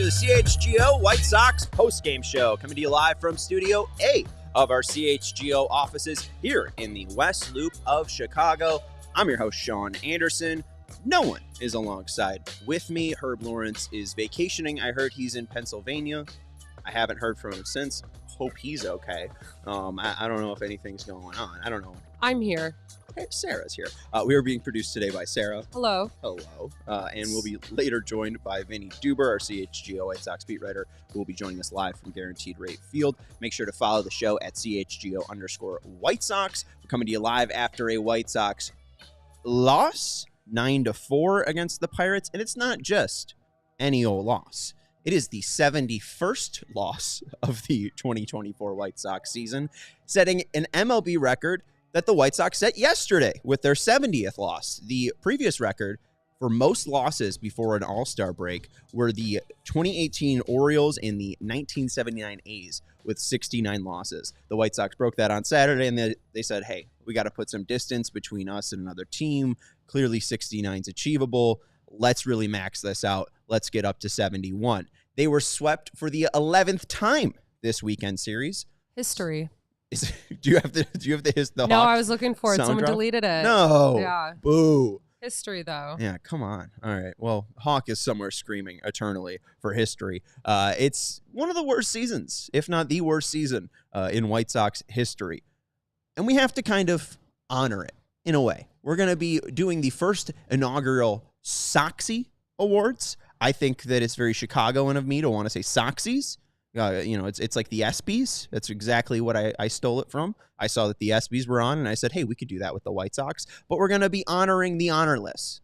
CHGO White Sox post-game show coming to you live from Studio A of our CHGO offices here in the West Loop of Chicago. I'm your host, Sean Anderson. No one is alongside with me. Herb Lawrence is vacationing. I heard he's in Pennsylvania. I haven't heard from him since. Hope he's okay. I don't know if anything's going on. I don't know. I'm here. Okay, Sarah's here. We are being produced today by Sarah. Hello. Hello. And we'll be later joined by Vinnie Duber, our CHGO White Sox beat writer, who will be joining us live from Guaranteed Rate Field. Make sure to follow the show at CHGO_White Sox. We're coming to you live after a White Sox loss, 9-4 against the Pirates. And it's not just any old loss. It is the 71st loss of the 2024 White Sox season, setting an MLB record that the White Sox set yesterday with their 70th loss. The previous record for most losses before an All-Star break were the 2018 Orioles and the 1979 A's with 69 losses. The White Sox broke that on Saturday, and they said, hey, we got to put some distance between us and another team. Clearly 69 is achievable. Let's really max this out. Let's get up to 71. They were swept for the 11th time this weekend series. History. Do you have the No, Hawk I was looking for it. Someone drop? deleted it. No. Yeah. Boo. History, though. Yeah, come on. All right. Well, Hawk is somewhere screaming eternally for history. It's one of the worst seasons, if not the worst season in White Sox history. And we have to kind of honor it in a way. We're going to be doing the first inaugural SOXY Awards. I think that it's very Chicagoan of me to want to say SOXYs. It's like the ESPYs. That's exactly what I stole it from. I saw that the ESPYs were on, and I said, hey, we could do that with the White Sox. But we're going to be honoring the honorless.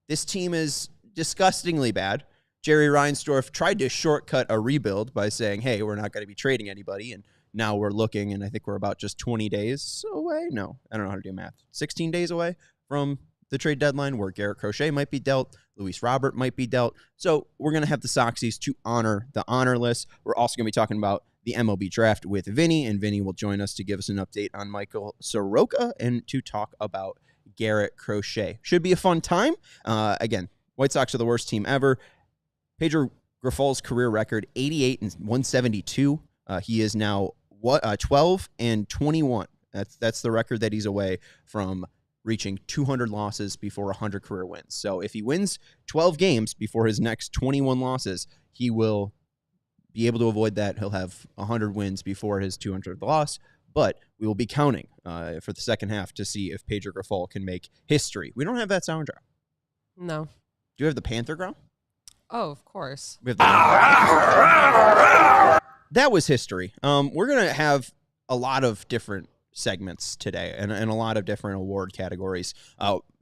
This team is disgustingly bad. Jerry Reinsdorf tried to shortcut a rebuild by saying, hey, we're not going to be trading anybody. And now we're looking, and I think we're about just 20 days away. No, I don't know how to do math. 16 days away from the trade deadline where Garrett Crochet might be dealt, Luis Robert might be dealt. So we're going to have the Soxies to honor the honorless. We're also going to be talking about the MLB draft with Vinnie, and Vinnie will join us to give us an update on Michael Soroka and to talk about Garrett Crochet. Should be a fun time. Again, White Sox are the worst team ever. Pedro Grifol's career record, 88-172. He is now 12-21. That's the record that he's away from reaching 200 losses before 100 career wins. So if he wins 12 games before his next 21 losses, he will be able to avoid that. He'll have 100 wins before his 200th loss, but we will be counting for the second half to see if Pedro Grifol can make history. We don't have that sound drop. No. Do you have the Panther growl? Oh, of course. We have the that was history. We're going to have a lot of different segments today and a lot of different award categories.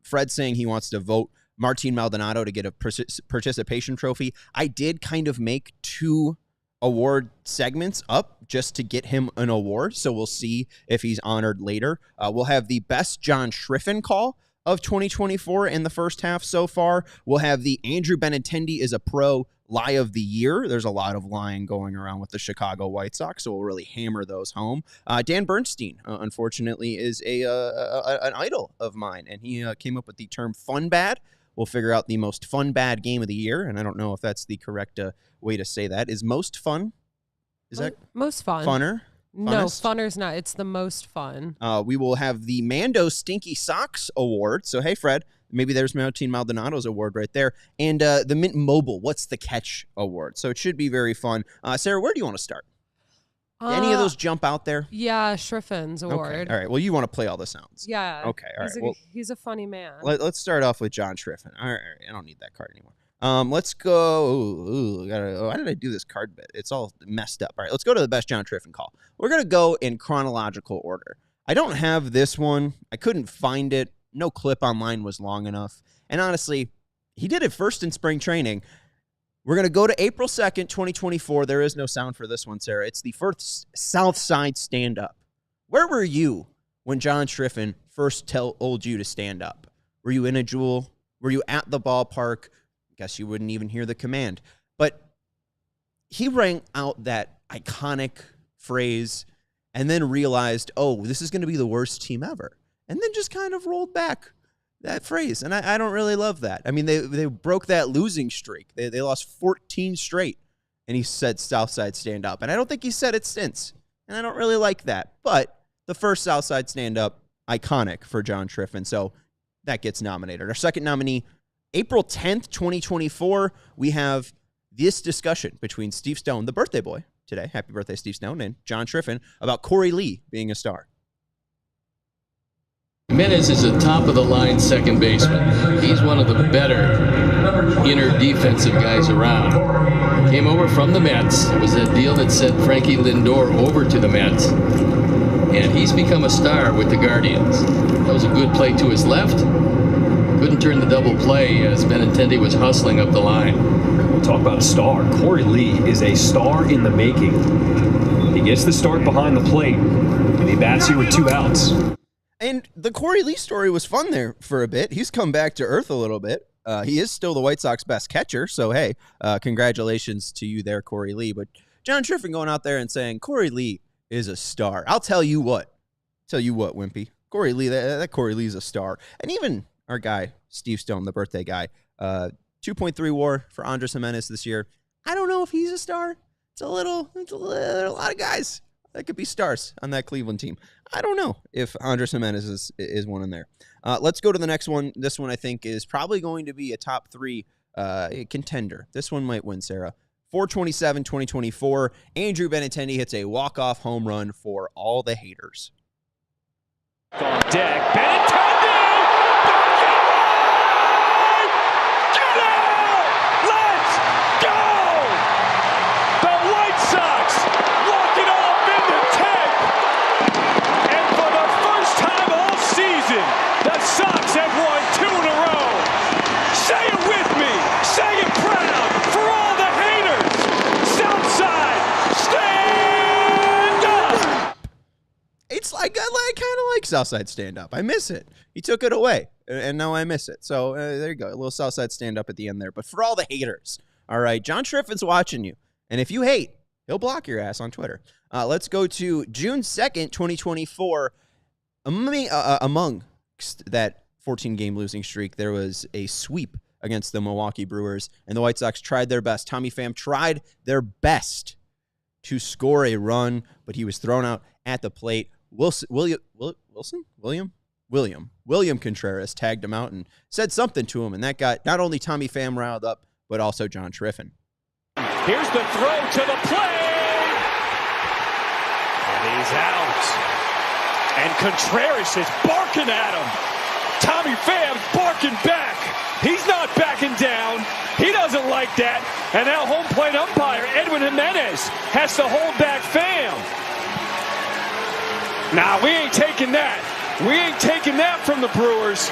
Fred's saying he wants to vote Martin Maldonado to get a participation trophy. I did kind of make 2 award segments up just to get him an award, so we'll see if he's honored later. We'll have the best John Schriffen call of 2024 in the first half so far. We'll have the Andrew Benintendi is a pro lie of the year. There's a lot of lying going around with the Chicago White Sox, so we'll really hammer those home. Dan Bernstein, unfortunately, is an idol of mine, and he came up with the term fun bad. We'll figure out the most fun bad game of the year, and I don't know if that's the correct way to say that. Is most fun? Is that most fun? Funner? No, Funnest? funner's not. It's the most fun. We will have the Mando Stinky Socks Award. So, hey, Fred, maybe there's Martin Maldonado's award right there. And the Mint Mobile What's the Catch Award. So it should be very fun. Sarah, where do you want to start? Any of those jump out there? Yeah, Schriffen's award. Okay. All right. Well, you want to play all the sounds. Yeah. Okay. All right. Well, he's a funny man. let's start off with John Schriffen. All right. I don't need that card anymore. Let's go. Why did I do this card bit? It's all messed up. All right, let's go to the best John Schriffen call. We're going to go in chronological order. I don't have this one. I couldn't find it. No clip online was long enough. And honestly, he did it first in spring training. We're going to go to April 2nd, 2024. There is no sound for this one, Sarah. It's the first South Side stand-up. Where were you when John Schriffen first told you to stand up? Were you in a Jewel? Were you at the ballpark? Guess you wouldn't even hear the command. But he rang out that iconic phrase and then realized, oh, this is going to be the worst team ever. And then just kind of rolled back that phrase. And I don't really love that. I mean, they broke that losing streak. They lost 14 straight. And he said Southside stand up. And I don't think he said it since. And I don't really like that. But the first Southside stand up, iconic for John Schriffen. So that gets nominated. Our second nominee, April 10th, 2024, we have this discussion between Steve Stone, the birthday boy today, happy birthday Steve Stone, and John Schriffen about Corey Lee being a star. Jimenez is a top-of-the-line second baseman. He's one of the better inner defensive guys around. Came over from the Mets. It was that deal that sent Frankie Lindor over to the Mets. And he's become a star with the Guardians. That was a good play to his left. Couldn't turn the double play as Benintendi was hustling up the line. We'll talk about a star. Corey Lee is a star in the making. He gets the start behind the plate, and he bats here with 2 outs. And the Corey Lee story was fun there for a bit. He's come back to earth a little bit. He is still the White Sox best catcher, so hey, congratulations to you there, Corey Lee. But John Schriffen going out there and saying Corey Lee is a star. I'll tell you what. Wimpy. Corey Lee, that Corey Lee's a star. And even our guy, Steve Stone, the birthday guy, 2.3 WAR for Andres Jimenez this year. I don't know if he's a star. It's a lot of guys that could be stars on that Cleveland team. I don't know if Andres Jimenez is one in there. Let's go to the next one. This one I think is probably going to be a top 3 contender. This one might win, Sarah. 4/27/2024, Andrew Benintendi hits a walk-off home run for all the haters. On deck, Benintendi! Get out! Let's go! The White Sox walk it off in the 10th. And for the first time all season, the Sox have won 2 in a row. Say it with me. Say it proud for all the haters. Southside, stand up! It's like I kind of like Southside stand up. I miss it. He took it away, and now I miss it. So there you go, a little Southside stand up at the end there. But for all the haters, all right, John Schriffen's watching you, and if you hate, he'll block your ass on Twitter. Let's go to June 2nd, 2024. Among that 14-game losing streak, there was a sweep against the Milwaukee Brewers, and the White Sox tried their best. Tommy Pham tried their best to score a run, but he was thrown out at the plate. William Contreras tagged him out and said something to him, and that got not only Tommy Pham riled up, but also John Schriffen. Here's the throw to the plate, and he's out. And Contreras is barking at him. Tommy Pham's barking back. He's not backing down. He doesn't like that. And now home plate umpire Edwin Jimenez has to hold back Pham. Nah, we ain't taking that. We ain't taking that from the Brewers.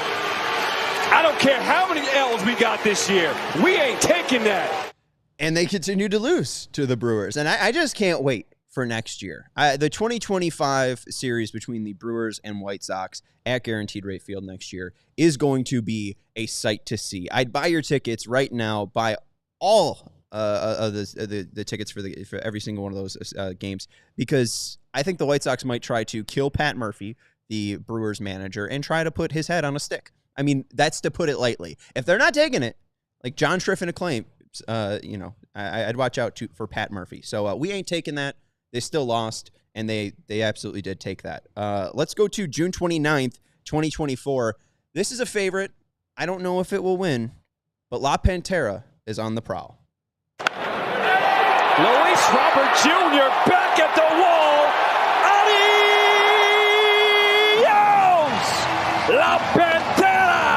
I don't care how many L's we got this year. We ain't taking that. And they continue to lose to the Brewers. And I just can't wait for next year. The 2025 series between the Brewers and White Sox at Guaranteed Rate Field next year is going to be a sight to see. I'd buy your tickets right now. Buy all of the tickets for every single one of those games, because I think the White Sox might try to kill Pat Murphy, the Brewers manager, and try to put his head on a stick. I mean, that's to put it lightly. If they're not taking it, like John Schriffen claims, I'd watch out for Pat Murphy. So we ain't taking that. They still lost, and they absolutely did take that. Let's go to June 29th, 2024. This is a favorite. I don't know if it will win, but La Pantera is on the prowl. Luis Robert Jr. back at the wall. Adios! La Pantera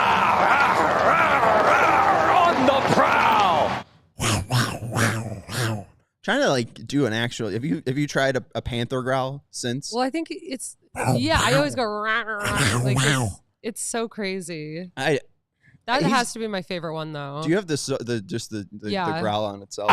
on the prowl. Trying to like do an actual. Have you tried a panther growl since? Well, I think it's I always go rah, rah, rah. Like it's so crazy. That has to be my favorite one, though. Do you have the Yeah. growl on itself?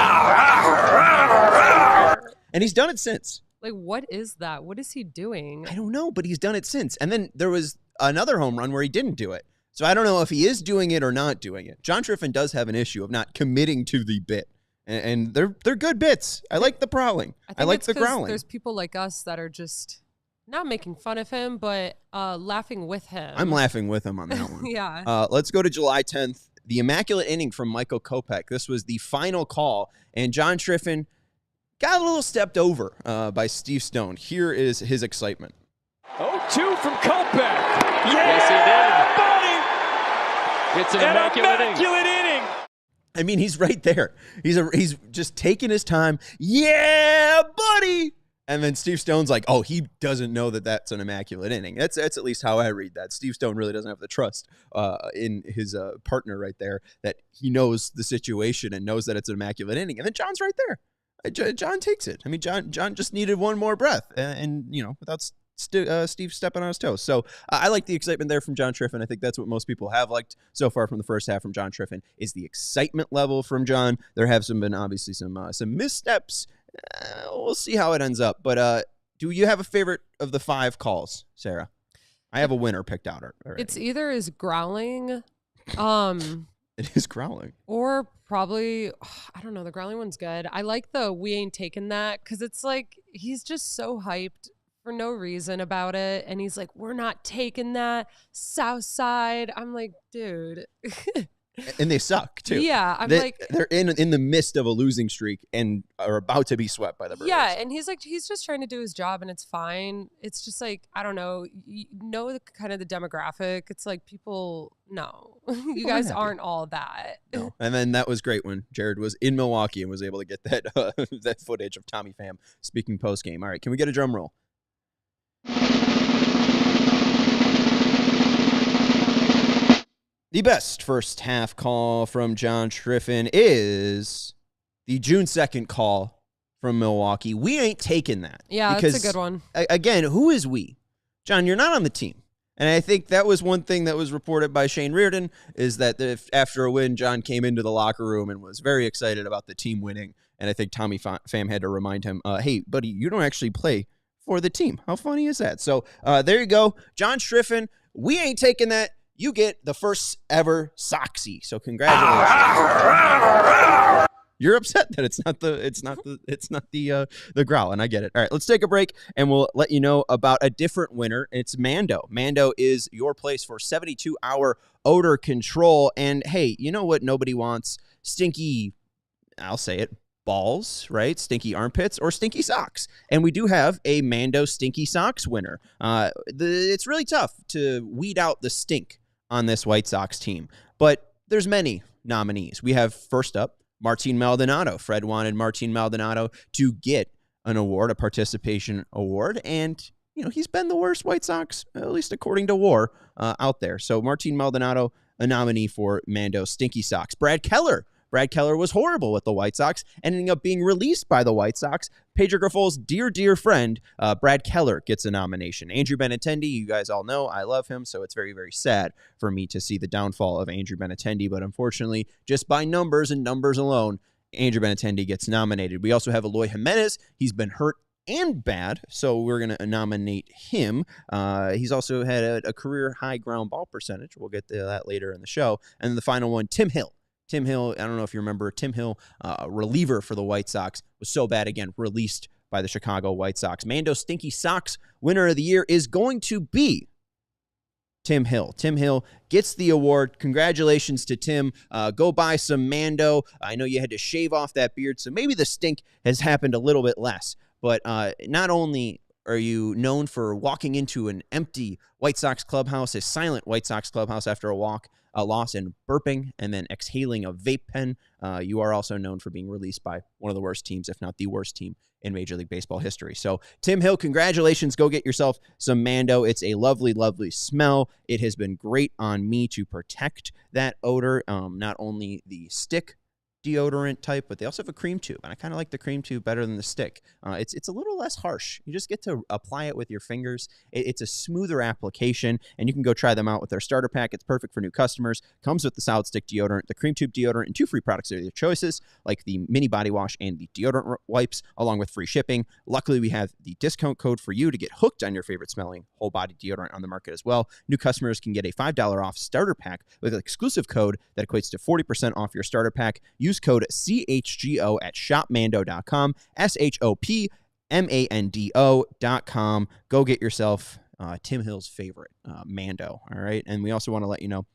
And he's done it since. Like, what is that? What is he doing? I don't know, but he's done it since. And then there was another home run where he didn't do it. So I don't know if he is doing it or not doing it. John Schriffen does have an issue of not committing to the bit. And they're good bits. I like the prowling. I like the growling. There's people like us that are just not making fun of him, but laughing with him. I'm laughing with him on that one. Yeah. Let's go to July 10th. The immaculate inning from Michael Kopech. This was the final call, and John Schriffen got a little stepped over by Steve Stone. Here is his excitement. 0-2 from Kopech. Yes, he did. Buddy! It's an An immaculate inning. immaculate inning. I mean, he's right there. He's just taking his time. Yeah, buddy. And then Steve Stone's like, oh, he doesn't know that that's an immaculate inning. That's at least how I read that. Steve Stone really doesn't have the trust in his partner right there that he knows the situation and knows that it's an immaculate inning. And then John's right there. John takes it. I mean, John just needed one more breath, and without Steve stepping on his toes. So I like the excitement there from John Schriffen. I think that's what most people have liked so far from the first half from John Schriffen is the excitement level from John. There have been obviously some missteps. We'll see how it ends up. But do you have a favorite of the 5 calls, Sarah? I have a winner picked out already. It's either his growling, It is growling. or probably, I don't know, the growling one's good. I like the we ain't taking that because it's like he's just so hyped for no reason about it. And he's like, we're not taking that South Side. I'm like, dude. And they suck, too. Yeah, They're in the midst of a losing streak and are about to be swept by the Brewers. Yeah, and he's just trying to do his job, and it's fine. It's just like, I don't know, kind of the demographic. It's like people, no, you guys aren't all that. No. And then that was great when Jared was in Milwaukee and was able to get that that footage of Tommy Pham speaking post game. All right, can we get a drum roll? The best first half call from John Schriffen is the June 2nd call from Milwaukee. We ain't taking that. Yeah, because, that's a good one. Again, who is we? John, you're not on the team. And I think that was one thing that was reported by Shane Reardon is that after a win, John came into the locker room and was very excited about the team winning. And I think Tommy Pham had to remind him, hey, buddy, you don't actually play for the team. How funny is that? So there you go. John Schriffen, we ain't taking that. You get the first ever SOXY. So congratulations. You're upset that it's not the growl, and I get it. All right, let's take a break, and we'll let you know about a different winner. It's Mando. Mando is your place for 72-hour odor control. And hey, you know what nobody wants? Stinky, I'll say it, balls, right? Stinky armpits or stinky socks. And we do have a Mando stinky socks winner. It's really tough to weed out the stink on this White Sox team, but there's many nominees. We have first up Martin Maldonado. Fred wanted Martin Maldonado to get an award, a participation award, and he's been the worst White Sox, at least according to WAR, out there. So Martin Maldonado, a nominee for Mando Stinky Socks. Brad Keller was horrible with the White Sox, ending up being released by the White Sox. Pedro Griffol's dear friend, Brad Keller, gets a nomination. Andrew Benintendi, you guys all know I love him, so it's very, very sad for me to see the downfall of Andrew Benintendi. But unfortunately, just by numbers and numbers alone, Andrew Benintendi gets nominated. We also have Eloy Jimenez. He's been hurt and bad, so we're going to nominate him. He's also had a career high ground ball percentage. We'll get to that later in the show. And then the final one, Tim Hill. Tim Hill, I don't know if you remember, Tim Hill, reliever for the White Sox, was so bad again, released by the Chicago White Sox. Mando Stinky Socks winner of the year is going to be Tim Hill. Tim Hill gets the award. Congratulations to Tim. Go buy some Mando. I know you had to shave off that beard, so maybe the stink has happened a little bit less. But not only are you known for walking into an empty White Sox clubhouse, a silent White Sox clubhouse after a loss, and burping and then exhaling a vape pen, you are also known for being released by one of the worst teams, if not the worst team in Major League Baseball history. So Tim Hill, congratulations. Go get yourself some Mando. It's a lovely, lovely smell. It has been great on me to protect that odor, not only the stick deodorant type, but they also have a cream tube, and I kind of like the cream tube better than the stick. It's a little less harsh. You just get to apply it with your fingers. It's a smoother application, and you can go try them out with their starter pack. It's perfect for new customers. Comes with the solid stick deodorant, the cream tube deodorant, and 2 free products of your choices, like the mini body wash and the deodorant wipes, along with free shipping. Luckily, we have the discount code for you to get hooked on your favorite smelling whole body deodorant on the market as well. New customers can get a $5 off starter pack with an exclusive code that equates to 40% off your starter pack. Use code CHGO at shopmando.com, SHOPMANDO.com. Go get yourself Tim Hill's favorite, Mando, all right? And we also want to let you know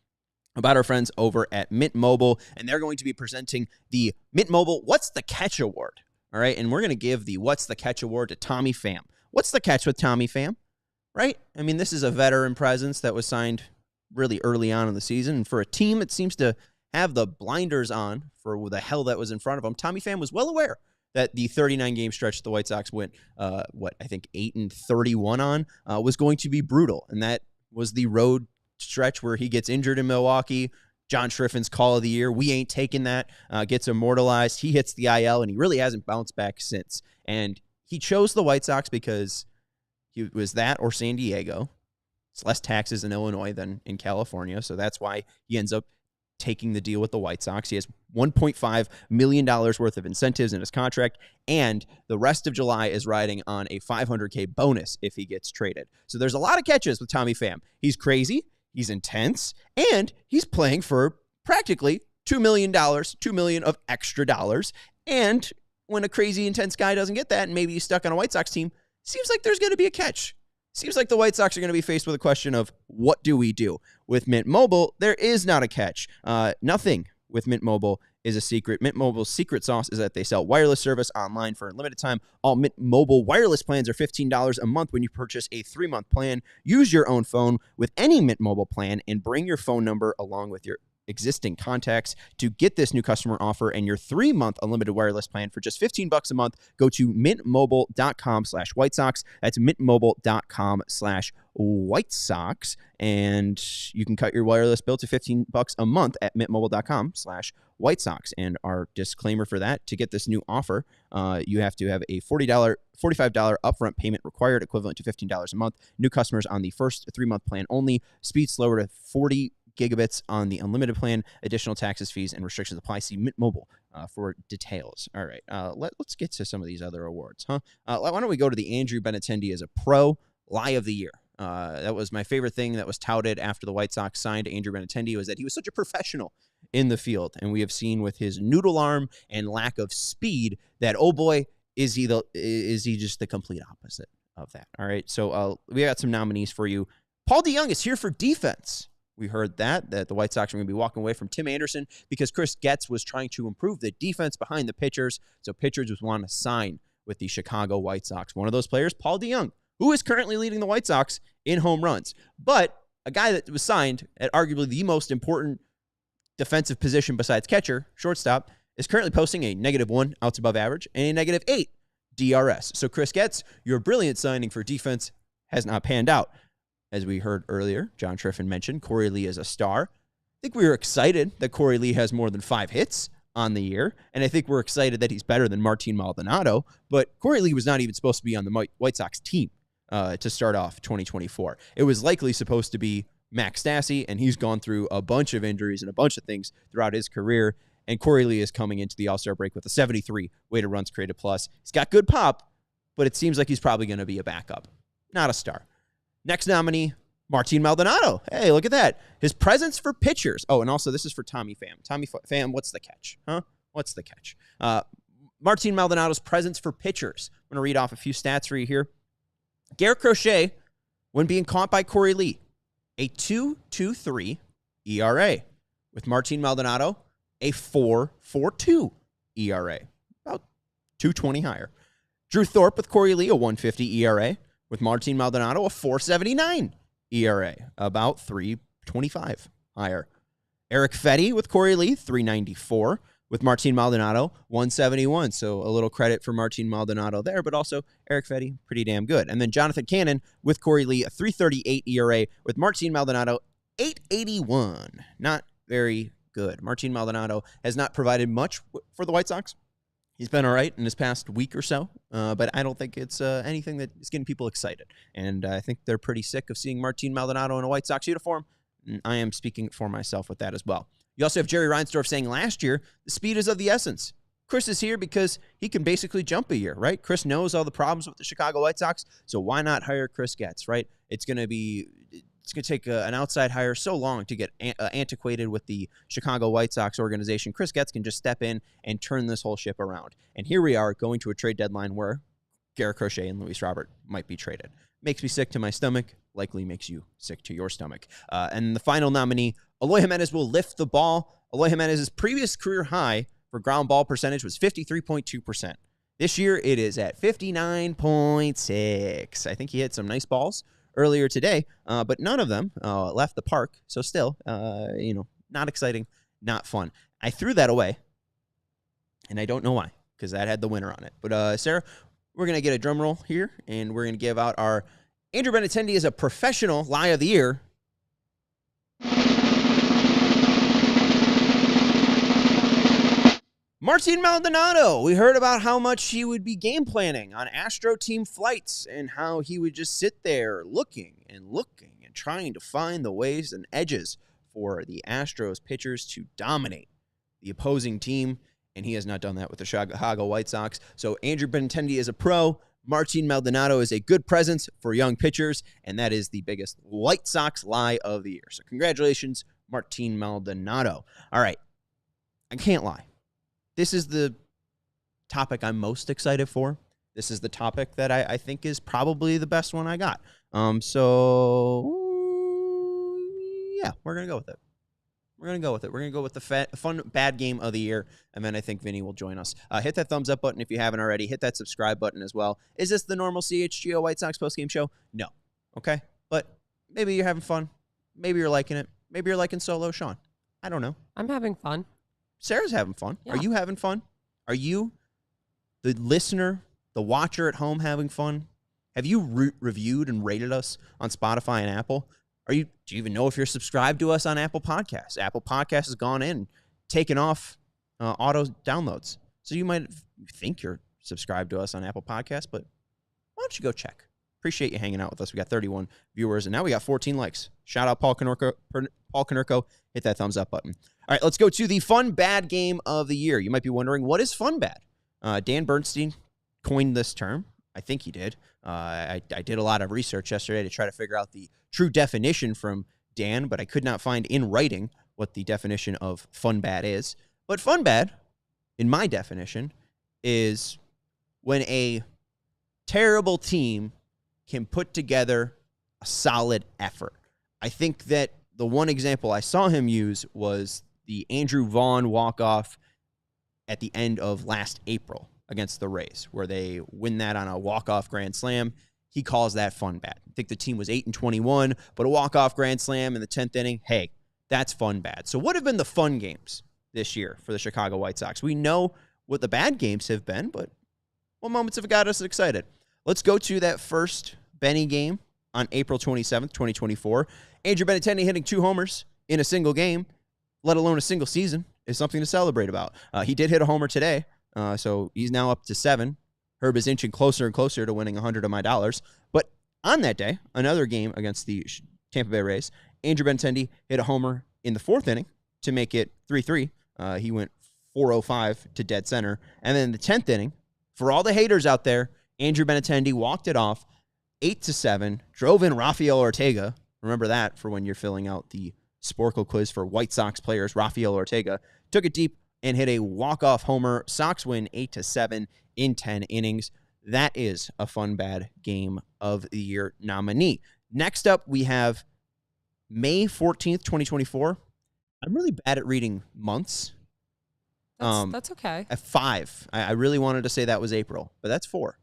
about our friends over at Mint Mobile, and they're going to be presenting the Mint Mobile What's the Catch Award, all right? And we're going to give the What's the Catch Award to Tommy Pham. What's the catch with Tommy Pham, right? I mean, this is a veteran presence that was signed really early on in the season, and for a team that seems to have the blinders on for the hell that was in front of him, Tommy Pham was well aware that the 39-game stretch the White Sox went, 8-31 on, was going to be brutal. And that was the road stretch where he gets injured in Milwaukee. John Schriffen's call of the year. We ain't taking that. Gets immortalized. He hits the IL, and he really hasn't bounced back since. And he chose the White Sox because he was that or San Diego. It's less taxes in Illinois than in California, so that's why he ends up taking the deal with the White Sox. He has $1.5 million worth of incentives in his contract, and the rest of July is riding on a $500K bonus if he gets traded. So there's a lot of catches with Tommy Pham. He's crazy, he's intense, and he's playing for practically $2 million, $2 million of extra dollars. And when a crazy, intense guy doesn't get that, and maybe he's stuck on a White Sox team, seems like there's going to be a catch. Seems like the White Sox are going to be faced with a question of, what do we do? With Mint Mobile, there is not a catch. Nothing with Mint Mobile is a secret. Mint Mobile's secret sauce is that they sell wireless service online for a limited time. All Mint Mobile wireless plans are $15 a month when you purchase a 3-month plan. Use your own phone with any Mint Mobile plan and bring your phone number along with your existing contacts to get this new customer offer and your 3-month unlimited wireless plan for just $15 a month. Go to mintmobile.com/White Sox. That's mintmobile.com/White Sox. And you can cut your wireless bill to $15 a month at mintmobile.com/White Sox. And our disclaimer for that, to get this new offer, you have to have a $45 upfront payment required, equivalent to $15 a month. New customers on the first 3-month plan only. Speed slower to 40 gigabits on the unlimited plan. Additional taxes, fees, and restrictions apply. See Mint Mobile for details. All right, let's get to some of these other awards, huh? Why don't we go to the Andrew Benintendi as a pro lie of the year? That was my favorite thing that was touted after the White Sox signed Andrew Benintendi, was that he was such a professional in the field. And we have seen with his noodle arm and lack of speed that, oh boy, is he just the complete opposite of that. All right, so we got some nominees for you. Paul DeJong is here for defense. We heard that the White Sox are going to be walking away from Tim Anderson because Chris Getz was trying to improve the defense behind the pitchers. So pitchers would want to sign with the Chicago White Sox. One of those players, Paul DeJong, who is currently leading the White Sox in home runs. But a guy that was signed at arguably the most important defensive position besides catcher, shortstop, is currently posting a -1 outs above average and a -8 DRS. So Chris Getz, your brilliant signing for defense has not panned out. As we heard earlier, John Schriffen mentioned Corey Lee is a star. I think we were excited that Corey Lee has more than 5 hits on the year, and I think we're excited that he's better than Martin Maldonado, but Corey Lee was not even supposed to be on the White Sox team to start off 2024. It was likely supposed to be Max Stassi, and he's gone through a bunch of injuries and a bunch of things throughout his career, and Corey Lee is coming into the All-Star break with a 73 weighted runs created plus. He's got good pop, but it seems like he's probably going to be a backup, not a star. Next nominee, Martin Maldonado. Hey, look at that. His presence for pitchers. Oh, and also this is for Tommy Pham. Tommy Pham, what's the catch? Huh? What's the catch? Martin Maldonado's presence for pitchers. I'm going to read off a few stats for you here. Garrett Crochet, when being caught by Corey Lee, a 2.23 ERA. With Martin Maldonado, a 4.42 ERA. About 2.20 higher. Drew Thorpe with Corey Lee, a 1.50 ERA. With Martin Maldonado, a 4.79 ERA, about 3.25 higher. Eric Fetty with Corey Lee, 3.94. With Martin Maldonado, 1.71. So a little credit for Martin Maldonado there, but also Eric Fetty, pretty damn good. And then Jonathan Cannon with Corey Lee, a 3.38 ERA. With Martin Maldonado, 8.81. Not very good. Martin Maldonado has not provided much for the White Sox. He's been all right in his past week or so, but I don't think it's anything that is getting people excited. And I think they're pretty sick of seeing Martin Maldonado in a White Sox uniform. And I am speaking for myself with that as well. You also have Jerry Reinsdorf saying last year, the speed is of the essence. Chris is here because he can basically jump a year, right? Chris knows all the problems with the Chicago White Sox, so why not hire Chris Getz, right? It's going to take an outside hire so long to get antiquated with the Chicago White Sox organization. Chris Getz can just step in and turn this whole ship around. And here we are going to a trade deadline where Garrett Crochet and Luis Robert might be traded. Makes me sick to my stomach, likely makes you sick to your stomach. And the final nominee, Eloy Jimenez will lift the ball. Eloy Jimenez's previous career high for ground ball percentage was 53.2%. This year, it is at 59.6. I think he hit some nice balls earlier today, but none of them left the park. So still, not exciting, not fun. I threw that away, and I don't know why, because that had the winner on it. But Sarah, we're going to get a drum roll here, and we're going to give out our Andrew Benintendi is a professional lie of the year. Martin Maldonado, we heard about how much he would be game planning on Astro team flights and how he would just sit there looking and trying to find the ways and edges for the Astros pitchers to dominate the opposing team, and he has not done that with the Chicago White Sox. So Andrew Benintendi is a pro. Martin Maldonado is a good presence for young pitchers, and that is the biggest White Sox lie of the year. So congratulations, Martin Maldonado. All right, I can't lie. This is the topic I'm most excited for. This is the topic that I think is probably the best one I got. So, yeah, we're going to go with it. We're going to go with the fun, bad game of the year, and then I think Vinny will join us. Hit that thumbs up button if you haven't already. Hit that subscribe button as well. Is this the normal CHGO White Sox postgame show? No. Okay? But maybe you're having fun. Maybe you're liking it. Maybe you're liking Solo Sean. I don't know. I'm having fun. Sarah's having fun. Yeah. Are you having fun? Are you, the listener, the watcher at home, having fun? Have you reviewed and rated us on Spotify and Apple? Do you even know if you're subscribed to us on Apple Podcasts? Apple Podcasts has gone in, taken off auto downloads. So you might think you're subscribed to us on Apple Podcasts, but why don't you go check? Appreciate you hanging out with us. We got 31 viewers, and now we got 14 likes. Shout out Paul Konerko. Hit that thumbs up button. All right, let's go to the fun bad game of the year. You might be wondering, what is fun bad? Dan Bernstein coined this term. I think he did. I did a lot of research yesterday to try to figure out the true definition from Dan, but I could not find in writing what the definition of fun bad is. But fun bad, in my definition, is when a terrible team can put together a solid effort. I think that the one example I saw him use was the Andrew Vaughn walk-off at the end of last April against the Rays, where they win that on a walk-off grand slam. He calls that fun bad. I think the team was 8-21, but a walk-off grand slam in the 10th inning, hey, that's fun bad. So what have been the fun games this year for the Chicago White Sox? We know what the bad games have been, but what moments have got us excited? Let's go to that first Benny game on April 27th, 2024. Andrew Benintendi hitting 2 homers in a single game, let alone a single season, is something to celebrate about. He did hit a homer today, so he's now up to 7. Herb is inching closer and closer to winning 100 of my dollars. But on that day, another game against the Tampa Bay Rays, Andrew Benintendi hit a homer in the 4th inning to make it 3-3. He went 405 to dead center. And then in the 10th inning, for all the haters out there, Andrew Benintendi walked it off 8-7, drove in Rafael Ortega. Remember that for when you're filling out the Sporkle quiz for White Sox players. Rafael Ortega took it deep and hit a walk-off homer. Sox win 8-7 in 10 innings. That is a fun bad game of the year nominee. Next up, we have May 14th, 2024. I'm really bad at reading months. That's okay. At 5. I really wanted to say that was April, but that's 4.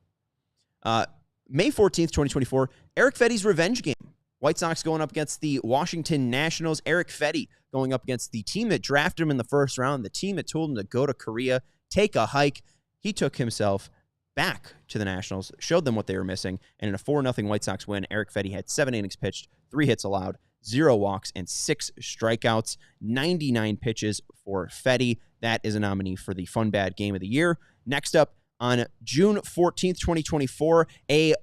May 14th, 2024, Eric Fetty's revenge game. White Sox going up against the Washington Nationals. Eric Fetty going up against the team that drafted him in the first round, the team that told him to go to Korea, take a hike. He took himself back to the Nationals, showed them what they were missing, and in a 4-0 White Sox win, Eric Fetty had 7 innings pitched, 3 hits allowed, 0 walks, and 6 strikeouts. 99 pitches for Fetty. That is a nominee for the Fun Bad Game of the Year. Next up, on June 14th, 2024, a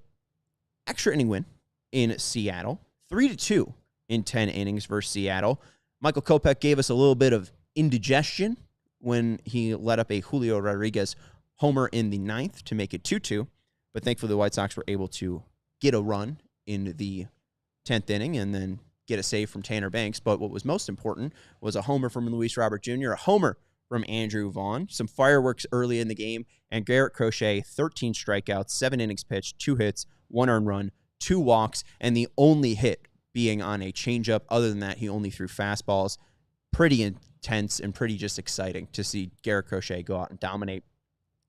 extra inning win in Seattle. 3-2 in 10 innings versus Seattle. Michael Kopech gave us a little bit of indigestion when he let up a Julio Rodriguez homer in the 9th to make it 2-2. But thankfully, the White Sox were able to get a run in the 10th inning and then get a save from Tanner Banks. But what was most important was a homer from Luis Robert Jr., a homer from Andrew Vaughn, some fireworks early in the game, and Garrett Crochet, 13 strikeouts, 7 innings pitched, 2 hits, 1 earned run, 2 walks, and the only hit being on a changeup. Other than that, he only threw fastballs. Pretty intense and pretty just exciting to see Garrett Crochet go out and dominate.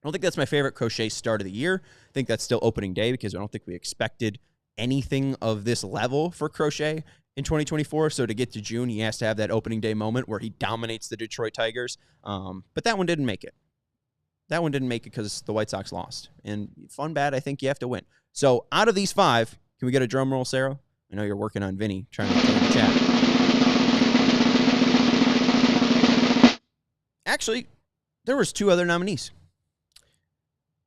I don't think that's my favorite Crochet start of the year. I think that's still opening day because I don't think we expected anything of this level for Crochet in 2024. So to get to June, he has to have that opening day moment where he dominates the Detroit Tigers. But that one didn't make it. That one didn't make it because the White Sox lost. And Fun Bad, I think you have to win. So out of these 5, can we get a drum roll, Sarah? I know you're working on Vinny, trying to play the chat. Actually, there was 2 other nominees.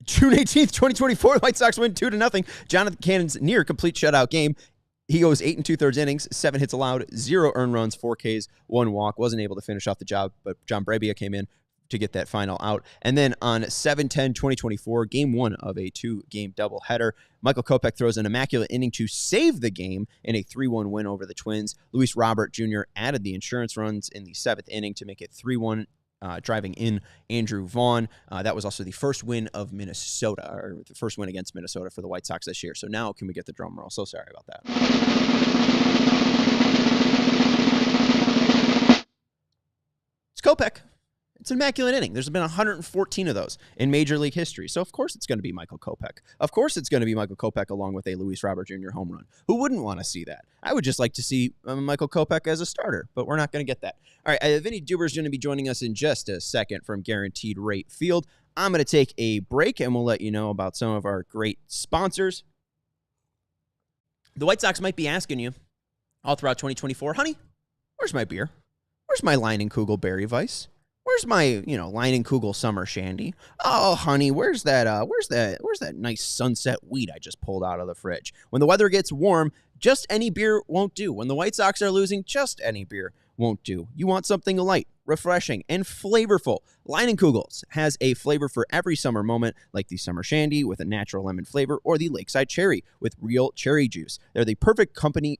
June 18th, 2024, the White Sox win 2-0. Jonathan Cannon's near complete shutout game. He goes 8 2/3 innings, 7 hits allowed, 0 earned runs, 4 Ks, 1 walk. Wasn't able to finish off the job, but John Brebbia came in to get that final out. And then on 7/10/2024, game 1 of a 2-game doubleheader, Michael Kopech throws an immaculate inning to save the game in a 3-1 win over the Twins. Luis Robert Jr. added the insurance runs in the 7th inning to make it 3-1. Driving in Andrew Vaughn. That was also the first win of Minnesota, or the first win against Minnesota for the White Sox this year. So now can we get the drum roll? So sorry about that. It's Kopech. It's an immaculate inning. There's been 114 of those in Major League history. So, of course, it's going to be Michael Kopech. Of course, it's going to be Michael Kopech along with a Luis Robert Jr. home run. Who wouldn't want to see that? I would just like to see Michael Kopech as a starter, but we're not going to get that. All right, Vinnie Duber is going to be joining us in just a second from Guaranteed Rate Field. I'm going to take a break, and we'll let you know about some of our great sponsors. The White Sox might be asking you all throughout 2024, honey, where's my beer? Where's my Leinenkugel Berry Weiss? Where's my, Leinenkugel Summer Shandy? Oh, honey, where's that nice sunset wheat I just pulled out of the fridge? When the weather gets warm, just any beer won't do. When the White Sox are losing, just any beer won't do. You want something light, refreshing, and flavorful. Leinenkugel's has a flavor for every summer moment, like the Summer Shandy with a natural lemon flavor or the Lakeside Cherry with real cherry juice. They're the perfect companion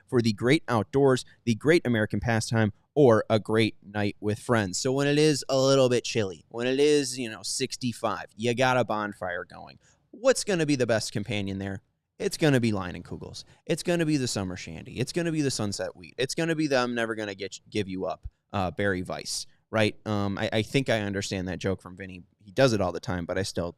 for the great outdoors, the great American pastime, or a great night with friends. So when it is a little bit chilly, when it is, 65, you got a bonfire going. What's going to be the best companion there? It's going to be Leinenkugel's. It's going to be the Summer Shandy. It's going to be the Sunset Wheat. It's going to be the I'm never going to give you up Berry Weiss, right? I think I understand that joke from Vinny. He does it all the time, but it's a